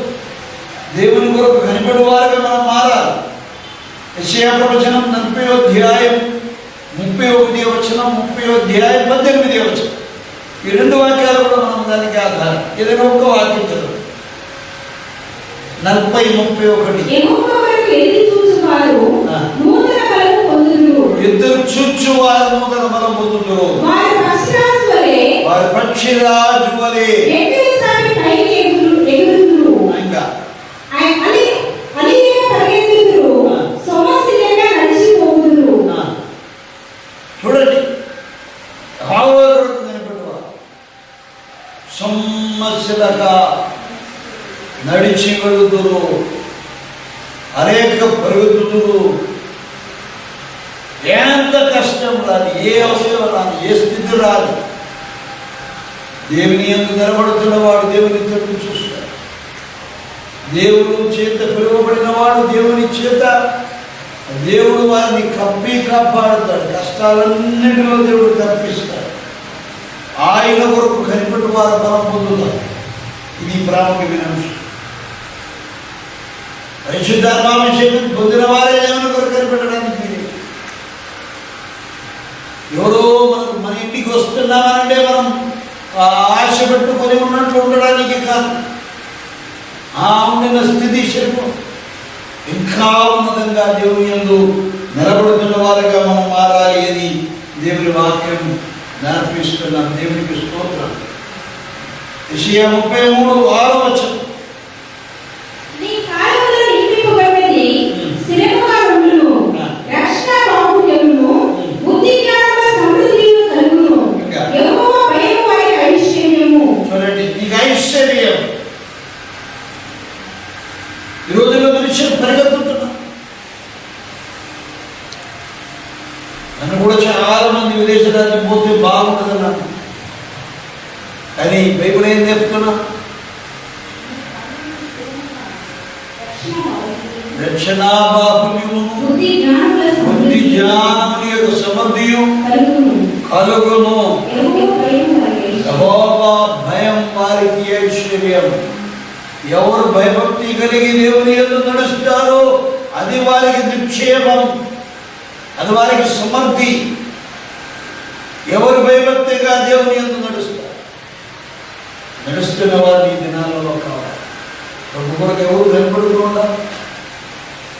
[SPEAKER 3] దేవుని కొరకు కనిపెడు వారుగా మనం మారాలి. యెషయా ప్రవచనం 40వ అధ్యాయం 31వ వచనం, 30వ అధ్యాయం 18వ వచనం. ఈ 2 వాక్యాలు కూడా మనం దానికి ఆధారం. ఏదైనా ఒక్క వాక్యం చదువు. 40:31. ఎదురు చూచువారు నూతన బలం పొందుదురు. వారి పక్షిరాజు వలె ఇంకా చూడండి, సమస్యలుగా నడిచి వెళుదురు, అనేక పరుగుతురు. ఎంత కష్టం రాదు, ఏ అవసరం రాదు, ఏ స్థితి రాదు. దేవుని యందు నిలబడుతున్న వాడు దేవుని తట్టు చూస్తాడు. దేవుడు చేత పిలువబడిన వాడు దేవుని చేత దేవుడు వారిని కప్పి కాపాడుతాడు. కష్టాలన్నిటిలో దేవుడు తప్పిస్తాడు. ఆయన కొరకు కనిపెట్టు వారు బలం పొందుతారు. ఇది ప్రాముఖ్యమైన అంశం. పరిశుద్ధాత్మాభిషేకం పొందిన వారే దేవుని కొరకు కనిపెట్టడానికి ఎవరో మన ఇంటికి వస్తున్నామనంటే మనం ఆశ పెట్టుకొని ఉన్నట్లు ఉండడానికి కాదు. ఆ ఉండిన స్థితి శరీరం ఇంకా ఉన్నతంగా దేవుని యందు నిలబడుతున్న వారుగా మనం మారాలి అని దేవుని వాక్యం నేర్పిస్తున్నాం. దేవునికి స్తోత్రం. యెషయా 33:6
[SPEAKER 1] నీ కాలములో నియమింపబడినది స్థిరముగా ఉండును, రక్షణ బాహుళ్యమును, బుద్ధి జ్ఞానముల సమృద్ధియు కలుగును, యెహోవా భయము వారికి ఐశ్వర్యము.
[SPEAKER 3] చూడండి, నీకు ఐశ్వర్యం. ఈ రోజుల్లో మనుషులు పరిగెత్తుతున్నారు. నన్ను కూడా చాలా మంది విదేశాలకు పోతే బాగుంటుందన్నారు. కానీ బైబిల్ ఏం చెప్తున్నా? రక్షణా బాహుల్యము,
[SPEAKER 1] బుద్ధి జ్ఞానముల
[SPEAKER 3] సమృద్ధియు
[SPEAKER 1] కలుగును,
[SPEAKER 3] కలుగును,
[SPEAKER 1] యెహోవా భయం
[SPEAKER 3] యెహోవా భయం
[SPEAKER 1] వారికి ఐశ్వర్యము.
[SPEAKER 3] వారికి ఐశ్వర్యం. ఎవరు భయభక్తి కలిగి దేవుని యందు నడుస్తారో అది వారికి నిక్షేమం, అది వారికి సమృద్ధి. ఎవరు భయభక్తిగా దేవుని యందు నడుస్తున్న వారిని ఈ దినాలలో కావాలి. ప్రభు కొరకు ఎవరు భయపడుతూ ఉండాలి,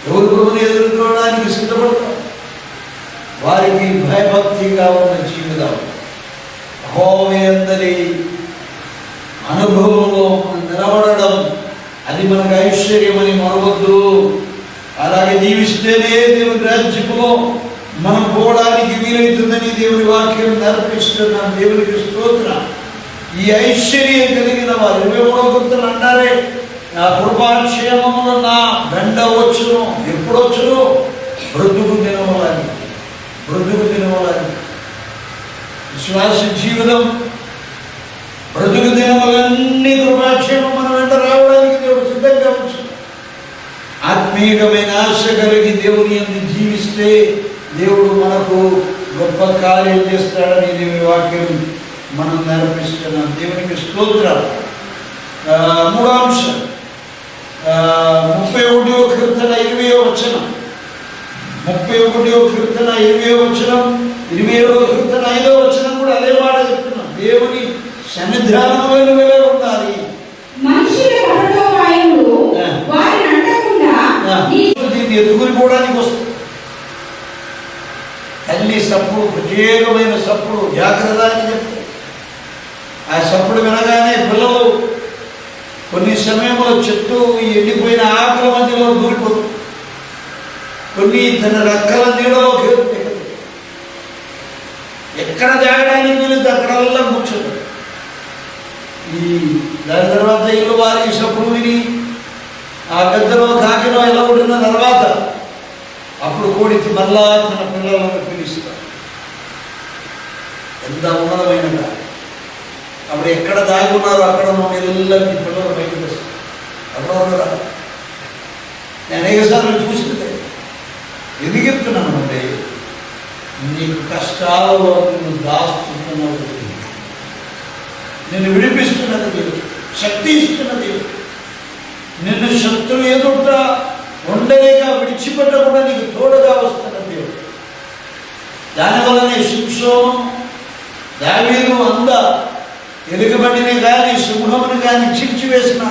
[SPEAKER 3] ఎవరు ప్రభుని ఎదుర్కోవడానికి సిద్ధపడతారు. వారికి భయభక్తిగా ఉన్న జీవితం, యెహోవా యందలి అనుభవంలో మనం నిలబడడం, అది మనకు ఐశ్వర్యమని మరవద్దు. అలాగే జీవిస్తేనే దేవుని రాజ్యములో మనం పోవడానికి వీలవుతుందని దేవుని వాక్యం నేర్పిస్తున్నాం. దేవునికి స్తోత్రం. ఈ ఐశ్వర్యం కలిగిన వారు 23వ కీర్తన అంటారే, నా కృపాక్షేమములు నా దండ వచ్చును. ఎప్పుడు వచ్చును? బ్రతుకు దినములని. బ్రతుకు దినములని విశ్వాస జీవితం, బ్రతుకు దినములన్నీ కృపాక్షేమం మన వెంట రావడానికి దేవుడు సిద్ధంగా ఉంచుతాడు. ఆత్మీయమైన ఆశ కలిగి దేవుని యందు జీవిస్తే దేవుడు మనకు గొప్ప కార్యం చేస్తాడని దేవుని వాక్యం మనం నేర్పిస్తున్నాం. దేవునికి స్తోత్రం. మూడో అంశం 31వ కీర్తన 20వ వచనం. 31వ కీర్తన 20వ వచనం, 27వ కీర్తన 5వ వచనం కూడా అదే మాట చెప్తున్నాం. దేవుని సన్నిధానంలో వెలువలే ఉండాలి.
[SPEAKER 1] మనుషుల కపటోపాయములు వారిని అంటకుండా
[SPEAKER 3] దీన్ని ఎదుగుని పోవడానికి వస్తుంది. తల్లి సప్పుడు, ప్రత్యేకమైన సప్పుడు, జాగ్రత్త అని చెప్తారు. ఆ సప్పుడు వినగానే పిల్లలు కొన్ని సమయంలో చెట్టు ఎండిపోయిన ఆకుల మధ్యలో దూరిపోతుంది, కొన్ని తన రెక్కల నీడలో ఎక్కడ జాగడానికి వీలుంది అక్కడల్లా కూర్చుంటారు. దాని తర్వాత ఇల్లు వారి సప్పుడు విని ఆ గద్దలో కాకిలో ఎలగొడిన తర్వాత అప్పుడు కోడి మళ్ళా తన పిల్లలను పిలుస్తారు. ఎంత ఉన్నతమైన అప్పుడు ఎక్కడ దాగి ఉన్నారో అక్కడ ఉన్న ఇళ్ళకి పిల్లలు బయటకు వస్తారు. అక్కడ నేను అనేకసార్లు చూసిందే. ఎందుకు చెప్తున్నాను అంటే, నీకు కష్టాలలో నిన్ను దాస్తున్నది, నిన్ను విడిపిస్తున్నది దేవుడు, శక్తి ఇస్తున్నది, నిన్ను శత్రువు ఎదుట ఉండలేక విడిచిపెట్టకుండా నీకు తోడుగా వస్తున్న దేవుడు. దానివల్లనే శింషోను, దావీదు అంద ఎలుగుబంటిని కానీ సింహముని కానీ చిరిచివేసిన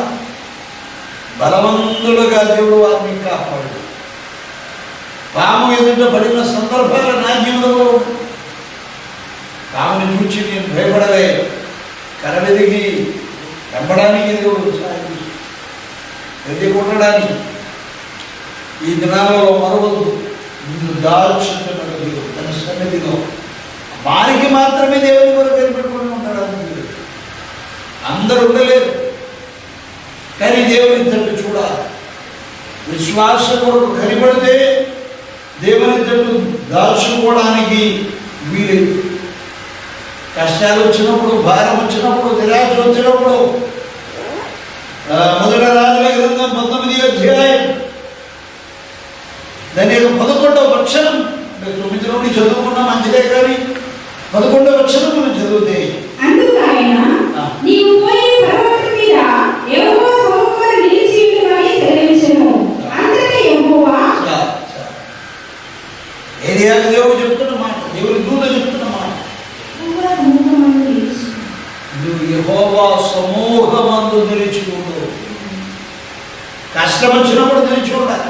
[SPEAKER 3] బలవంతులుగా దేవుడు వారిని కాపాడు. పాము ఎదుట పడిన సందర్భాలు నా జీవితంలో పాముని చూచి నేను భయపడలే, కరవెదిగి వెంబడానికి దేవుడు సాయం కొట్టడానికి. ఈ దినాలలో మరవద్దు, నిన్ను దాల్చుతున్న దేవుడు తన సన్నిధిలో వారికి మాత్రమే దేవుని కొరకు కనిపెట్టుకుని ఉంటాడు. అందరూ ఉండలేరు, కానీ దేవుని తట్టు చూడాలి. విశ్వాస కొరకు కనిపడితే దేవుని తట్టు దాచుకోవడానికి వీలేదు. కష్టాలు వచ్చినప్పుడు, భారం వచ్చినప్పుడు, నిరాశ వచ్చినప్పుడు, మొదటి రాజుల గ్రంథం 19వ అధ్యాయం దాని 11వ వచనం, 9 నుండి చదువుకున్నా మంచిదే, కానీ 11వ వచనం మనం చదివితే,
[SPEAKER 1] అందుకు ఆయన, నీవు పోయి పర్వతం మీద యెహోవా సముఖమున నిలిచి ఉండుమని సెలవించెను. అంతటా యెహోవా,
[SPEAKER 3] ఏలియాకు దేవుడు చెప్తున్న మాట, దేవుని దూత చెప్తున్న మాట, నువ్వు యెహోవా సమూహమందు నిలిచి ఉండు. కష్టం వచ్చినప్పుడు నిలిచి ఉండాలి.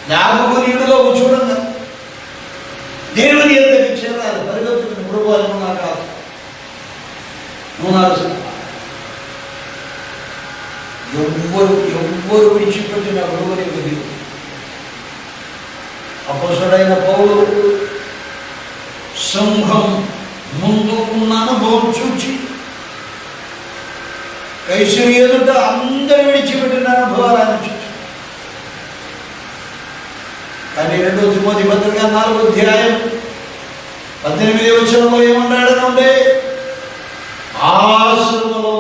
[SPEAKER 3] జ్ఞాపకం నీడులో కూర్చోవడం, దేవుని ఎంతకి చేరాలి. పరిగెత్తుకుని మృగాలు కాదు, ఎవ్వరు విడిచిపెట్టిన మృగని వదిలి. అపొస్తలుడైన పౌలు సింహం ముందు ఉన్న అనుభవం చూచి కైసరి ఎదుట అందరు విడిచిపెట్టిన అనుభవాలు ఆయన చూచి, కానీ 2 తిమోతి పత్రిక 4వ అధ్యాయం 18వ వచనంలో ఏమన్నాడనంటే, ఆశ్రమలో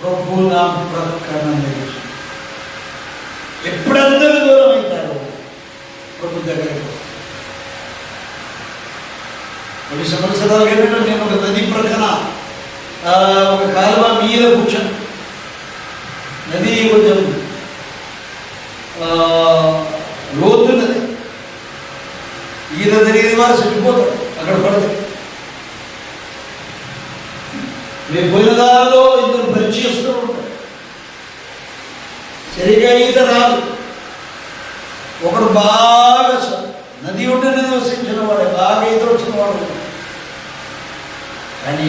[SPEAKER 3] ప్రభు నా ప్రక్కన నిలిచి. ఎప్పుడందరూ దూరం అవుతారు ప్రభు దగ్గరకు. కొన్ని సంవత్సరాల క్రితం నేను ఒక నది ప్రక్కన ఒక కాలువ మీద కూర్చొని, నది కొంచెం లోతున్నది, ఈత జరిగేది వారు చచ్చిపోతారు అక్కడ పడితే. మేము పోయిన దారిలో 2 పరిచయస్తూ ఉంటారు, సరిగా ఈత రాదు. ఒకడు బాగా నది ఒడ్డున నివసించిన వాడే, బాగా ఈత వచ్చిన వాడు. కానీ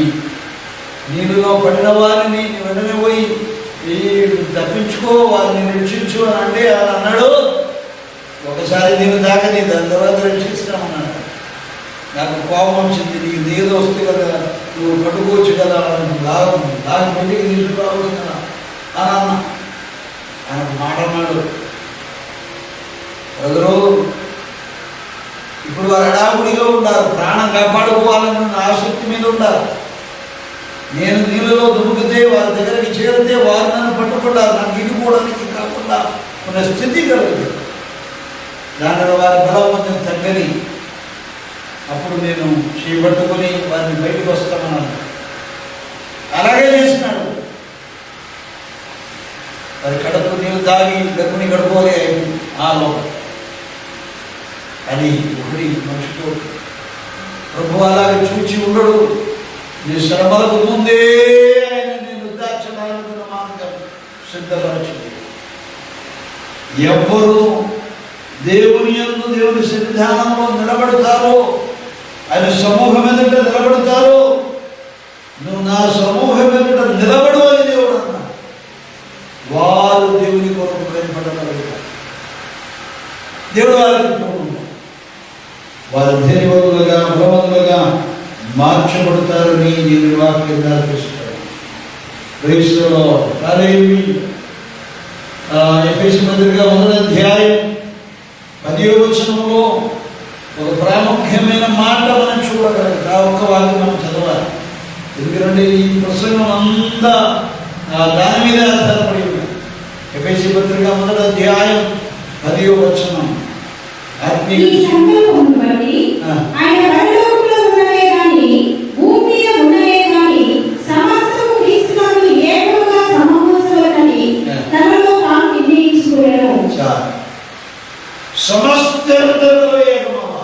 [SPEAKER 3] నీళ్ళలో పడిన వారిని వెంటనే పోయి తప్పించుకో, వారిని రక్షించు అని అంటే ఆయన అన్నాడు, ఒకసారి నేను తాకని దాని తర్వాత రక్షిస్తామన్నాడు. నాకు కోపం వచ్చింది, నీకు నీరు వస్తుంది కదా, నువ్వు పట్టుకోవచ్చు కదా, దాని పెళ్లికి తీసుకురావాలి కదా అని అన్నా. ఆయన మాట అన్నాడు, ప్రజలు ఇప్పుడు వారు అడావుడిగా ఉండారు, ప్రాణం కాపాడుకోవాలని ఆసక్తి మీద ఉండారు. నేను నీళ్ళలో దుముకితే వారి దగ్గరికి చేరితే వారు నన్ను పట్టుకుంటారు, నాకు ఇడిపోవడానికి కాకుండా ఉన్న స్థితి కలుగుతుంది. దానిలో వారి బలవంతం తగ్గని అప్పుడు నేను చేపట్టుకొని వారిని బయటకు వస్తామన్నాను. అలాగే చేసినాడు. వారి కడుపు నీళ్ళు తాగి గర్భిణి గడుపుకోలే ఆ లోపల. అని ఒకటి మనిషితో ప్రభు అలాగే చూచి ఉండడు. నీ శ్రమలకు ముందే ఆయన నేను ఉద్దార్చడానికి మార్గం సిద్ధపరచింది. ఎవ్వరు దేవుని యందు దేవుని సన్నిధానంలో నిలబడతారో, ఆయన సమూహం ఎదుట నిలబడతారో, నువ్వు నా సమూహం ఎదుట నిలబడు అని దేవుడు అన్నా. వారు దేవుని కొరకు భయపడగలుగుతారు. దేవుడు వారికి వారు ధైర్యవంతులుగా బలవంతులుగా మార్చబడతారని నేను వాక్యం నేర్పిస్తాను. క్రీస్తులో ఎఫెసీ పత్రిక 1వ అధ్యాయం 10వ వచనంలో ఒక ప్రాముఖ్యమైన మాట మనం చూడగలం. ఆ ఒక్క వాక్యం మనం చదవాలి, ఎందుకంటే ఈ ప్రసంగం అంతా దాని మీద ఆధారపడి ఉంది. ఎఫెసీ పత్రిక 1వ అధ్యాయం 10వ వచనం,
[SPEAKER 1] ఈ సంకల్పమును బట్టి ఆయన పరలోకములో ఉన్నవే గాని భూమి మీద ఉన్నవే గాని సమస్తము క్రీస్తునందు ఏకముగా సమకూర్చవలెనని తనలో తాను నిర్ణయించుకొనెను.
[SPEAKER 3] సమస్తములో ఏకమవా?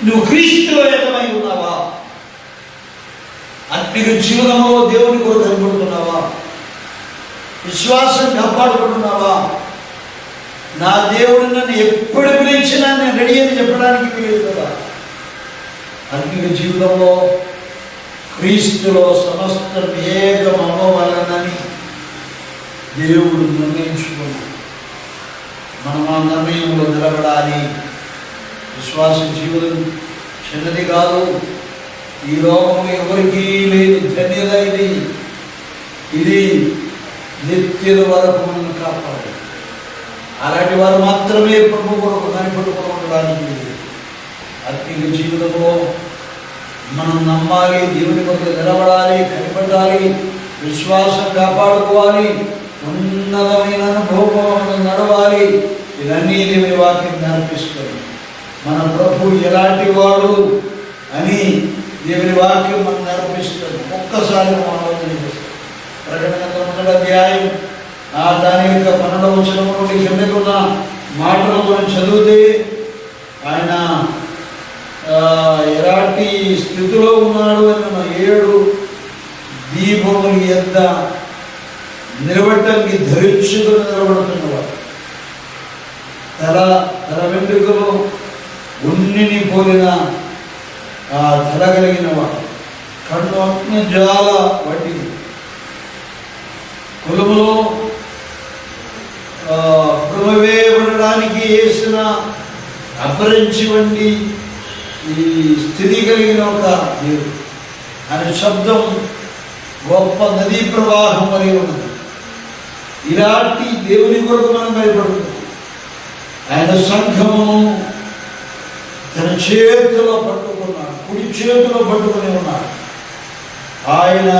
[SPEAKER 3] నువ్వు క్రీస్తులో ఏకమై ఉన్నావా? ఆత్మీయ జీవితంలో దేవుని కొరకు కనబడుతున్నావా? విశ్వాసం కాపాడుకుంటున్నావా? నా దేవుడు నన్ను ఎప్పుడు పిలిచినా నేను రెడీ అని చెప్పడానికి వీలేదు కదా. ఆత్మీయ జీవితంలో క్రీస్తులో సమస్తం ఏకం అవ్వవలనని దేవుడు నిర్ణయించుకున్నాడు. మనం ఆ నిర్ణయంలో నిలబడాలి. విశ్వాస జీవితం చిన్నది కాదు. ఈ లోకం ఎవరికీ లేని ధన్యత ఇది. ఇది నిత్యుల వరకు మనల్ని కాపాడు. అలాంటి వారు మాత్రమే ప్రభు కొరకు కనిపెట్టుకుని ఉండడానికి వీలు. ఆత్మీయ జీవితంలో మనం నమ్మాలి, దేవుని కొరకు నిలబడాలి, కనిపెట్టాలి, విశ్వాసం కాపాడుకోవాలి, ఉన్నతమైన అనుభవం నడవాలి. ఇవన్నీ దేవుని వాక్యం కనిపిస్తుంది. మన ప్రభు ఎలాంటి వాడు అని దేవుని వాక్యం మనం నేర్పిస్తుంది. ఒక్కసారి మనం ఆలోచన చేస్తాం. ప్రకటన 9వ అధ్యాయం దాని యొక్క 12వ వచనం నుండి కిందకు ఉన్న మాటలు మనం చదివితే ఆయన ఎలాంటి స్థితిలో ఉన్నాడు అని 7 దీపముల యొద్ద నిలబడటానికి ధరించుకుని నిలబడుతున్నవాడు, తల వెంట్రుకలు ఉన్నిని పోలిన తల కలిగిన వాడు, కన్ను అగ్నిజ్వాల వంటిది, కులములో పురమవేయబడడానికి వేసిన అపరించి వంటి ఈ స్థితి కలిగిన ఒక దేవుడు. ఆయన శబ్దం గొప్ప నదీ ప్రవాహం వలె ఉన్నది. ఇలాంటి దేవుని కొరకు మనం భయపడుతున్నాం. ఆయన సంఘమును తన చేతిలో పట్టుకున్నాడు, కుడి చేతిలో పట్టుకుని ఉన్నాడు. ఆయన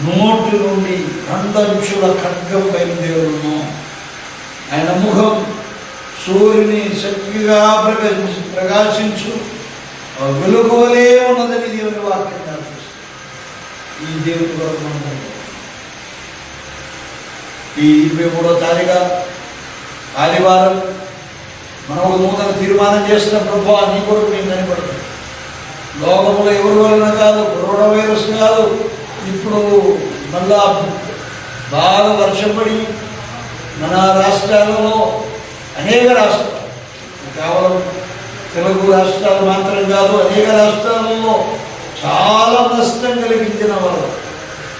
[SPEAKER 3] నోటి నుండి 2 అంచుల ఖడ్గం బయలుదేరును. ఆయన ముఖం సూర్యుని శక్తిగా ప్రకాశించు వెలుగువలే ఉన్నదని దేవుని వాక్యం కనిపిస్తుంది. ఈ దేవుని కొరకు మనం ఈ 23వ తారీఖు ఆదివారం మనం ఒక నూతన తీర్మానం చేసిన ప్రభు నీ కొరకు మేము కనిపడుతుంది. లోకంలో ఎవరి వలన కాదు, కరోనా వైరస్ కాదు, ఇప్పుడు మళ్ళా బాగా వర్షం పడి మన రాష్ట్రాలలో అనేక రాష్ట్రాలు, కేవలం తెలుగు రాష్ట్రాలు మాత్రం కాదు, అనేక రాష్ట్రాలలో చాలా నష్టం కలిగించిన వాళ్ళు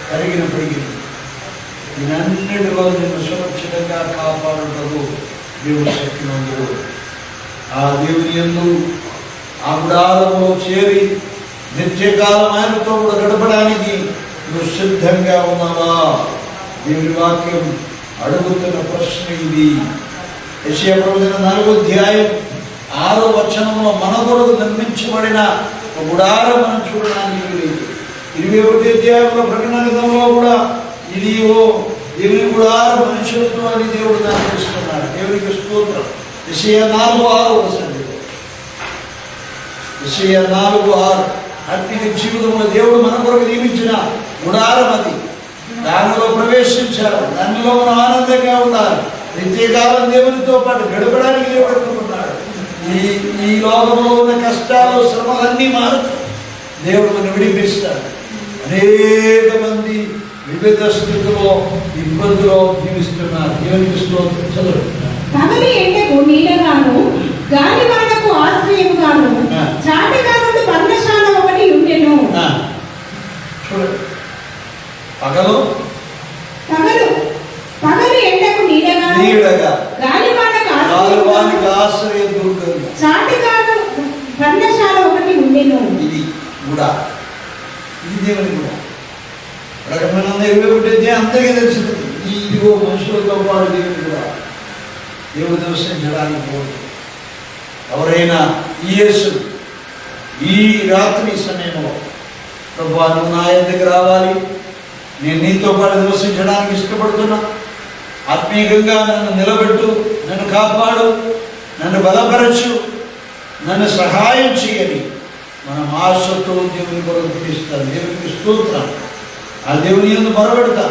[SPEAKER 3] కలిగినప్పటికీ దీనన్నిటిలో నిన్ను సురక్షితంగా కాపాడుటకు దేవుడు శక్తిమంతుడు. ఆ దేవుని యందు ఆ గుడారములో చేరి నిత్యకాలం ఆయనతో కూడా గడపడానికి నువ్వు సిద్ధంగా ఉన్నావా? దేవుని వాక్యం అడుగుతున్న ప్రశ్న ఇది. యెషయా ప్రవచన 4వ అధ్యాయం 6వ వచనంలో మన కొరకు నిర్మించబడిన ఒక గుడారం మనం చూడడానికి లేదు. 21వ అధ్యాయంలో ప్రకటన గ్రంథంలో కూడా ఇది దేవుని గుడారం మనుషులతో అని దేవుడు నిర్మిస్తున్నాడు. దేవునికి స్తోత్రం. యెషయా 4:6 వచనం, యెషయా 4:6 ఆత్మీయ జీవితంలో దేవుడు మన కొరకు నియమించిన గుడారం అది. దానిలో ప్రవేశించారు, దానిలో మనం ఆనందంగా ఉండాలి. నిత్యకాలం దేవునితో పాటు గడపడానికి దేవుడు అనుకున్నాడు. ఈ లోకంలో ఉన్న కష్టాలు శ్రమలన్నీ మారుతాయి, దేవుడు మనం విడిపిస్తాడు. అనేక మంది వివిధ స్థితిలో ఇబ్బందులో జీవిస్తున్నారు. దేవునికి స్తోత్రం. చదువు.
[SPEAKER 1] పగలు ఎండకు నీడగాను, గాలివానకు ఆశ్రయముగాను, చాటుగా నుండి పర్ణశాల ఒకటి ఉండెను.
[SPEAKER 3] చూడండి, పగలు
[SPEAKER 1] ఎండకు నీడగా, గాలివానకు
[SPEAKER 3] ఆశ్రయం దొరకదు,
[SPEAKER 1] చాటుగా పర్ణశాల ఒకటి ఉండెను.
[SPEAKER 3] ఇది కూడా ఇది దేవుని కూడా ప్రకటన 21 అందరికీ తెలిసింది. ఇదిగో మనుషులతో పాటు దేవుని కూడా దేవుడు దర్శించడానికి పోదు. ఎవరైనా ఈ యేసు ఈ రాత్రి సమయంలో ప్రభువా నువ్వు నా యొద్దకు రావాలి, నేను నీతో పాటు నివసించడానికి ఇష్టపడుతున్నా, ఆత్మీయంగా నన్ను నిలబెట్టు, నన్ను కాపాడు, నన్ను బలపరచు, నన్ను సహాయం చేయని మనం ఆశతో దేవుని కొరకు పిలుస్తాం. దేవునికి స్తోత్రం. ఆ దేవుని యందు మొరపెడతా.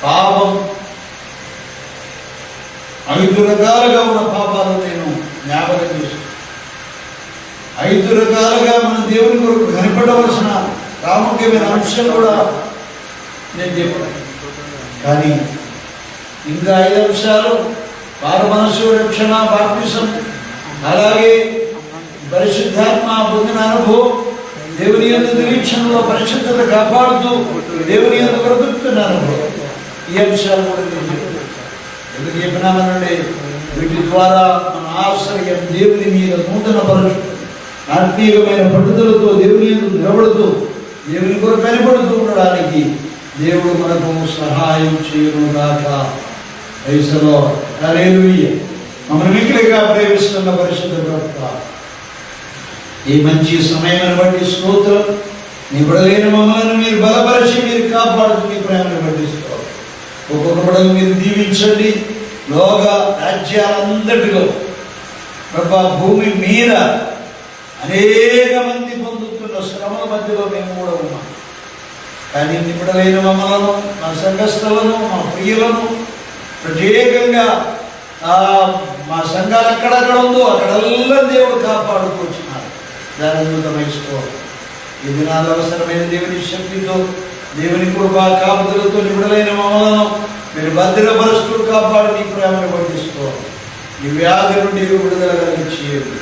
[SPEAKER 3] పాపం 5 రకాలుగా ఉన్న పాపాలను నేను జ్ఞాపకం చేస్తాను. 5 రకాలుగా మన దేవుని కొరకు కనపడవలసిన ప్రాముఖ్యమైన అంశం కూడా నేను చెప్పాను. కానీ ఇంకా 5 అంశాలు మారుమనస్సు, రక్షణ, బాప్తిసం, అలాగే పరిశుద్ధాత్మ పొందిన అనుభవం, దేవుని యందు నిరీక్షణలో పరిశుద్ధత కాపాడుతూ దేవుని యందు బ్రతుకుతున్న అనుభవం, ఈ అంశాలు కూడా నేను చెప్పాను. ఎందుకు చెప్పినామనండి, వీటి ద్వారా మన ఆశ్రయం దేవుని మీద నూతన పరుచు ఆత్మీయమైన పట్టుదలతో దేవుని యందు నిలబడుతూ దేవుని కొరకు కనపడుతూ ఉండడానికి దేవుడు మనకు సహాయం చేయను గాక. Praise the Lord. హల్లెలూయా. మమ్మల్ని మిక్కిలిగా ప్రేమిస్తున్న పరిశుద్ధ ప్రభువా, ఈ మంచి సమయాన్ని బట్టి స్తోత్రం. నీ బిడ్డలైన మమ్మల్ని మీరు బలపరిచి మీరు కాపాడుతూ మీ ప్రేమను పట్టిస్తారు. ఒక్కొక్క బిడ్డను మీరు దీవించండి. లోక రాజ్యాలందటిలో ప్రభా భూమి మీద అనేక మంది పొందుతున్న శ్రమల మధ్యలో మేము కూడా ఉన్నాం. కానీ నీ బిడ్డలైన మమ్మలను, మా సంఘస్థులను, మా ప్రియులను ప్రత్యేకంగా మా సంఘాలు ఎక్కడెక్కడ ఉందో అక్కడల్లా దేవుడు కాపాడుకొచ్చినారు. దాని అద్భుతమైస్తూ ఈ దినాలు అవసరమైన దేవుని శక్తితో, దేవుని కృపా కాపుదలతో నిబుడలైన మమ్మలను మీరు భద్రపరుస్తూ కాపాడు నీ ప్రేమను పండిస్తూ ఈ వ్యాధి నుండి విడుదల కలిగించేది.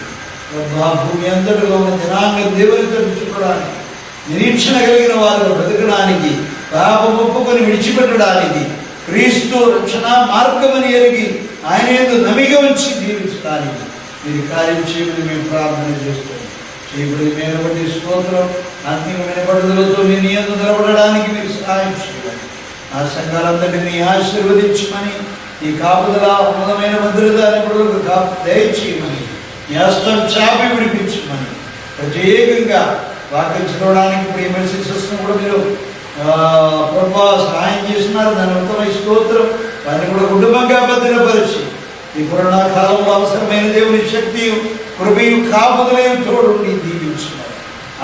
[SPEAKER 3] భూమి అంతటిలో ఉన్న జనాంగం దేవునితో చూడడానికి, నిరీక్షణ కలిగిన వారు బ్రతకడానికి, పాపం ఒప్పుకొని విడిచిపెట్టడానికి, క్రీస్తు రక్షణ మార్గమని ఎరిగి ఆయన యందు నమ్మిక ఉంచి జీవించడానికి మీరు కార్యం చేయమని మేము ప్రార్థన చేస్తాం. చేయబడి మేము బట్టి స్తోత్రం. ఆత్మీయమైన పడుదలతో నేను యందు నిలబడడానికి మీరు సహాయం చేయాలి. ఆ సంఘాలందరినీ ఆశీర్వదించమని, ఈ కాపుదల ఉన్నతమైన భద్రత నిపుణులకు దయచేయమని, ఈ హస్తం చాపి విడిపించమని, ప్రత్యేకంగా వాక్యం చదవడానికి ఇప్పుడు ఈ మెసేజెస్ కూడా మీరు ప్రభా సహాయం చేస్తున్నారు. దాని ఉత్తమ స్తోత్రం. వారిని కూడా కుటుంబంగా భద్రపరిచి ఈ కరోనా కాలంలో అవసరమైన దేవుని శక్తియు, కృపయు, కాపుదలయు తోడుండి దీవించున్నారు.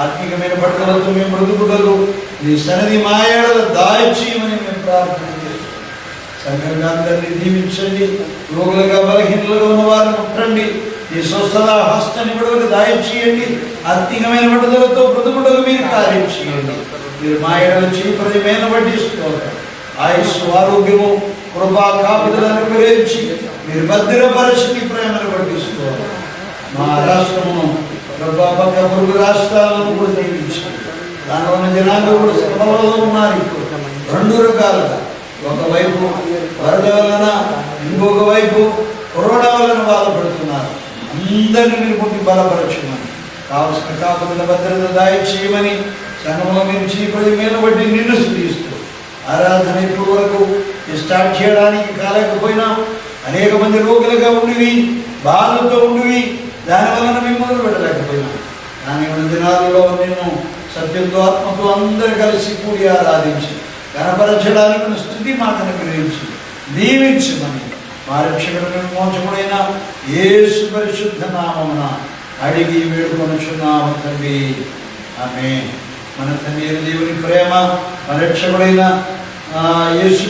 [SPEAKER 3] ఆత్మీయమైన పట్టుదలతో మేము బ్రతుకుటకు నీ సన్నిధి మాయాడల దాయచేయమని మేము ప్రార్థన చేస్తున్నాం. సంఘంగా అందరినీ దీవించండి. రోగులుగా బలహీనలుగా ఉన్న వారిని ముట్టండి. ఈ స్వస్థత హస్తాన్ని విడుదలకు దాయచేయండి. ఆత్మీయమైన పట్టుదలతో బ్రతుకుటకు మీరు కార్యం చేయండి. మీరు మాయడలు చేయి ప్రతి మేన పట్టిస్తారు. ఆయుష్, ఆరోగ్యము, కృపా కాపుదలను గురించి మీరు భద్రపరిచి ప్రేమను పట్టిస్తారు. మా రాష్ట్రమును ప్రభా పక్క పొరుగు రాష్ట్రాలను కూడా దీవించండి. దానిలో ఉన్న జనాలు కూడా శ్రమలో ఉన్నారు. ఇప్పుడు రెండు రకాలుగా, ఒకవైపు వరద వలన, ఇంకొక వైపు కరోనా వలన బాధపడుతున్నారు. అందరినీ మీరు పుట్టి బలపరచమని, కావలసిన కాపుదల భద్రత దాయచేయమని సంఘంలో మీరు చీపడి మేలు బట్టి నిన్ను స్తుతిస్తూ ఆరాధన ఇప్పుడు వరకు స్టార్ట్ చేయడానికి కాలేకపోయినా అనేక మంది రోగులుగా ఉండివి, బాధలతో ఉండివి, దానివలన మేము మొదలు పెట్టలేకపోయినా కానీ ఉన్న దినాలలో నేను సత్యంతో ఆత్మతో అందరూ కలిసి కూడి ఆరాధించి కనపరచడానికి స్థుతి మాటను గ్రహించి దీవించమని మా రక్షకుడు మోచకుడైన యేసు పరిశుద్ధ నామమున అడిగి వేడుకొనుచున్నాము తండ్రి. ఆమేన్. మన తండ్రి దేవుని ప్రేమ, మన రక్షకుడైన యేసు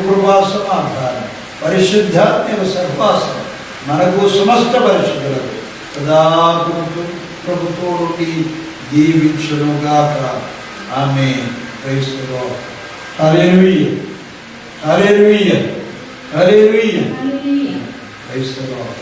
[SPEAKER 3] కృపా సమాధానం, పరిశుద్ధాత్మ సహవాసం మనకు సమస్త పరిశుద్ధులకు ప్రభుత్వం దీవించునుగాక. Amen. Praise the Lord. Hallelujah, hallelujah, hallelujah. Praise the lord.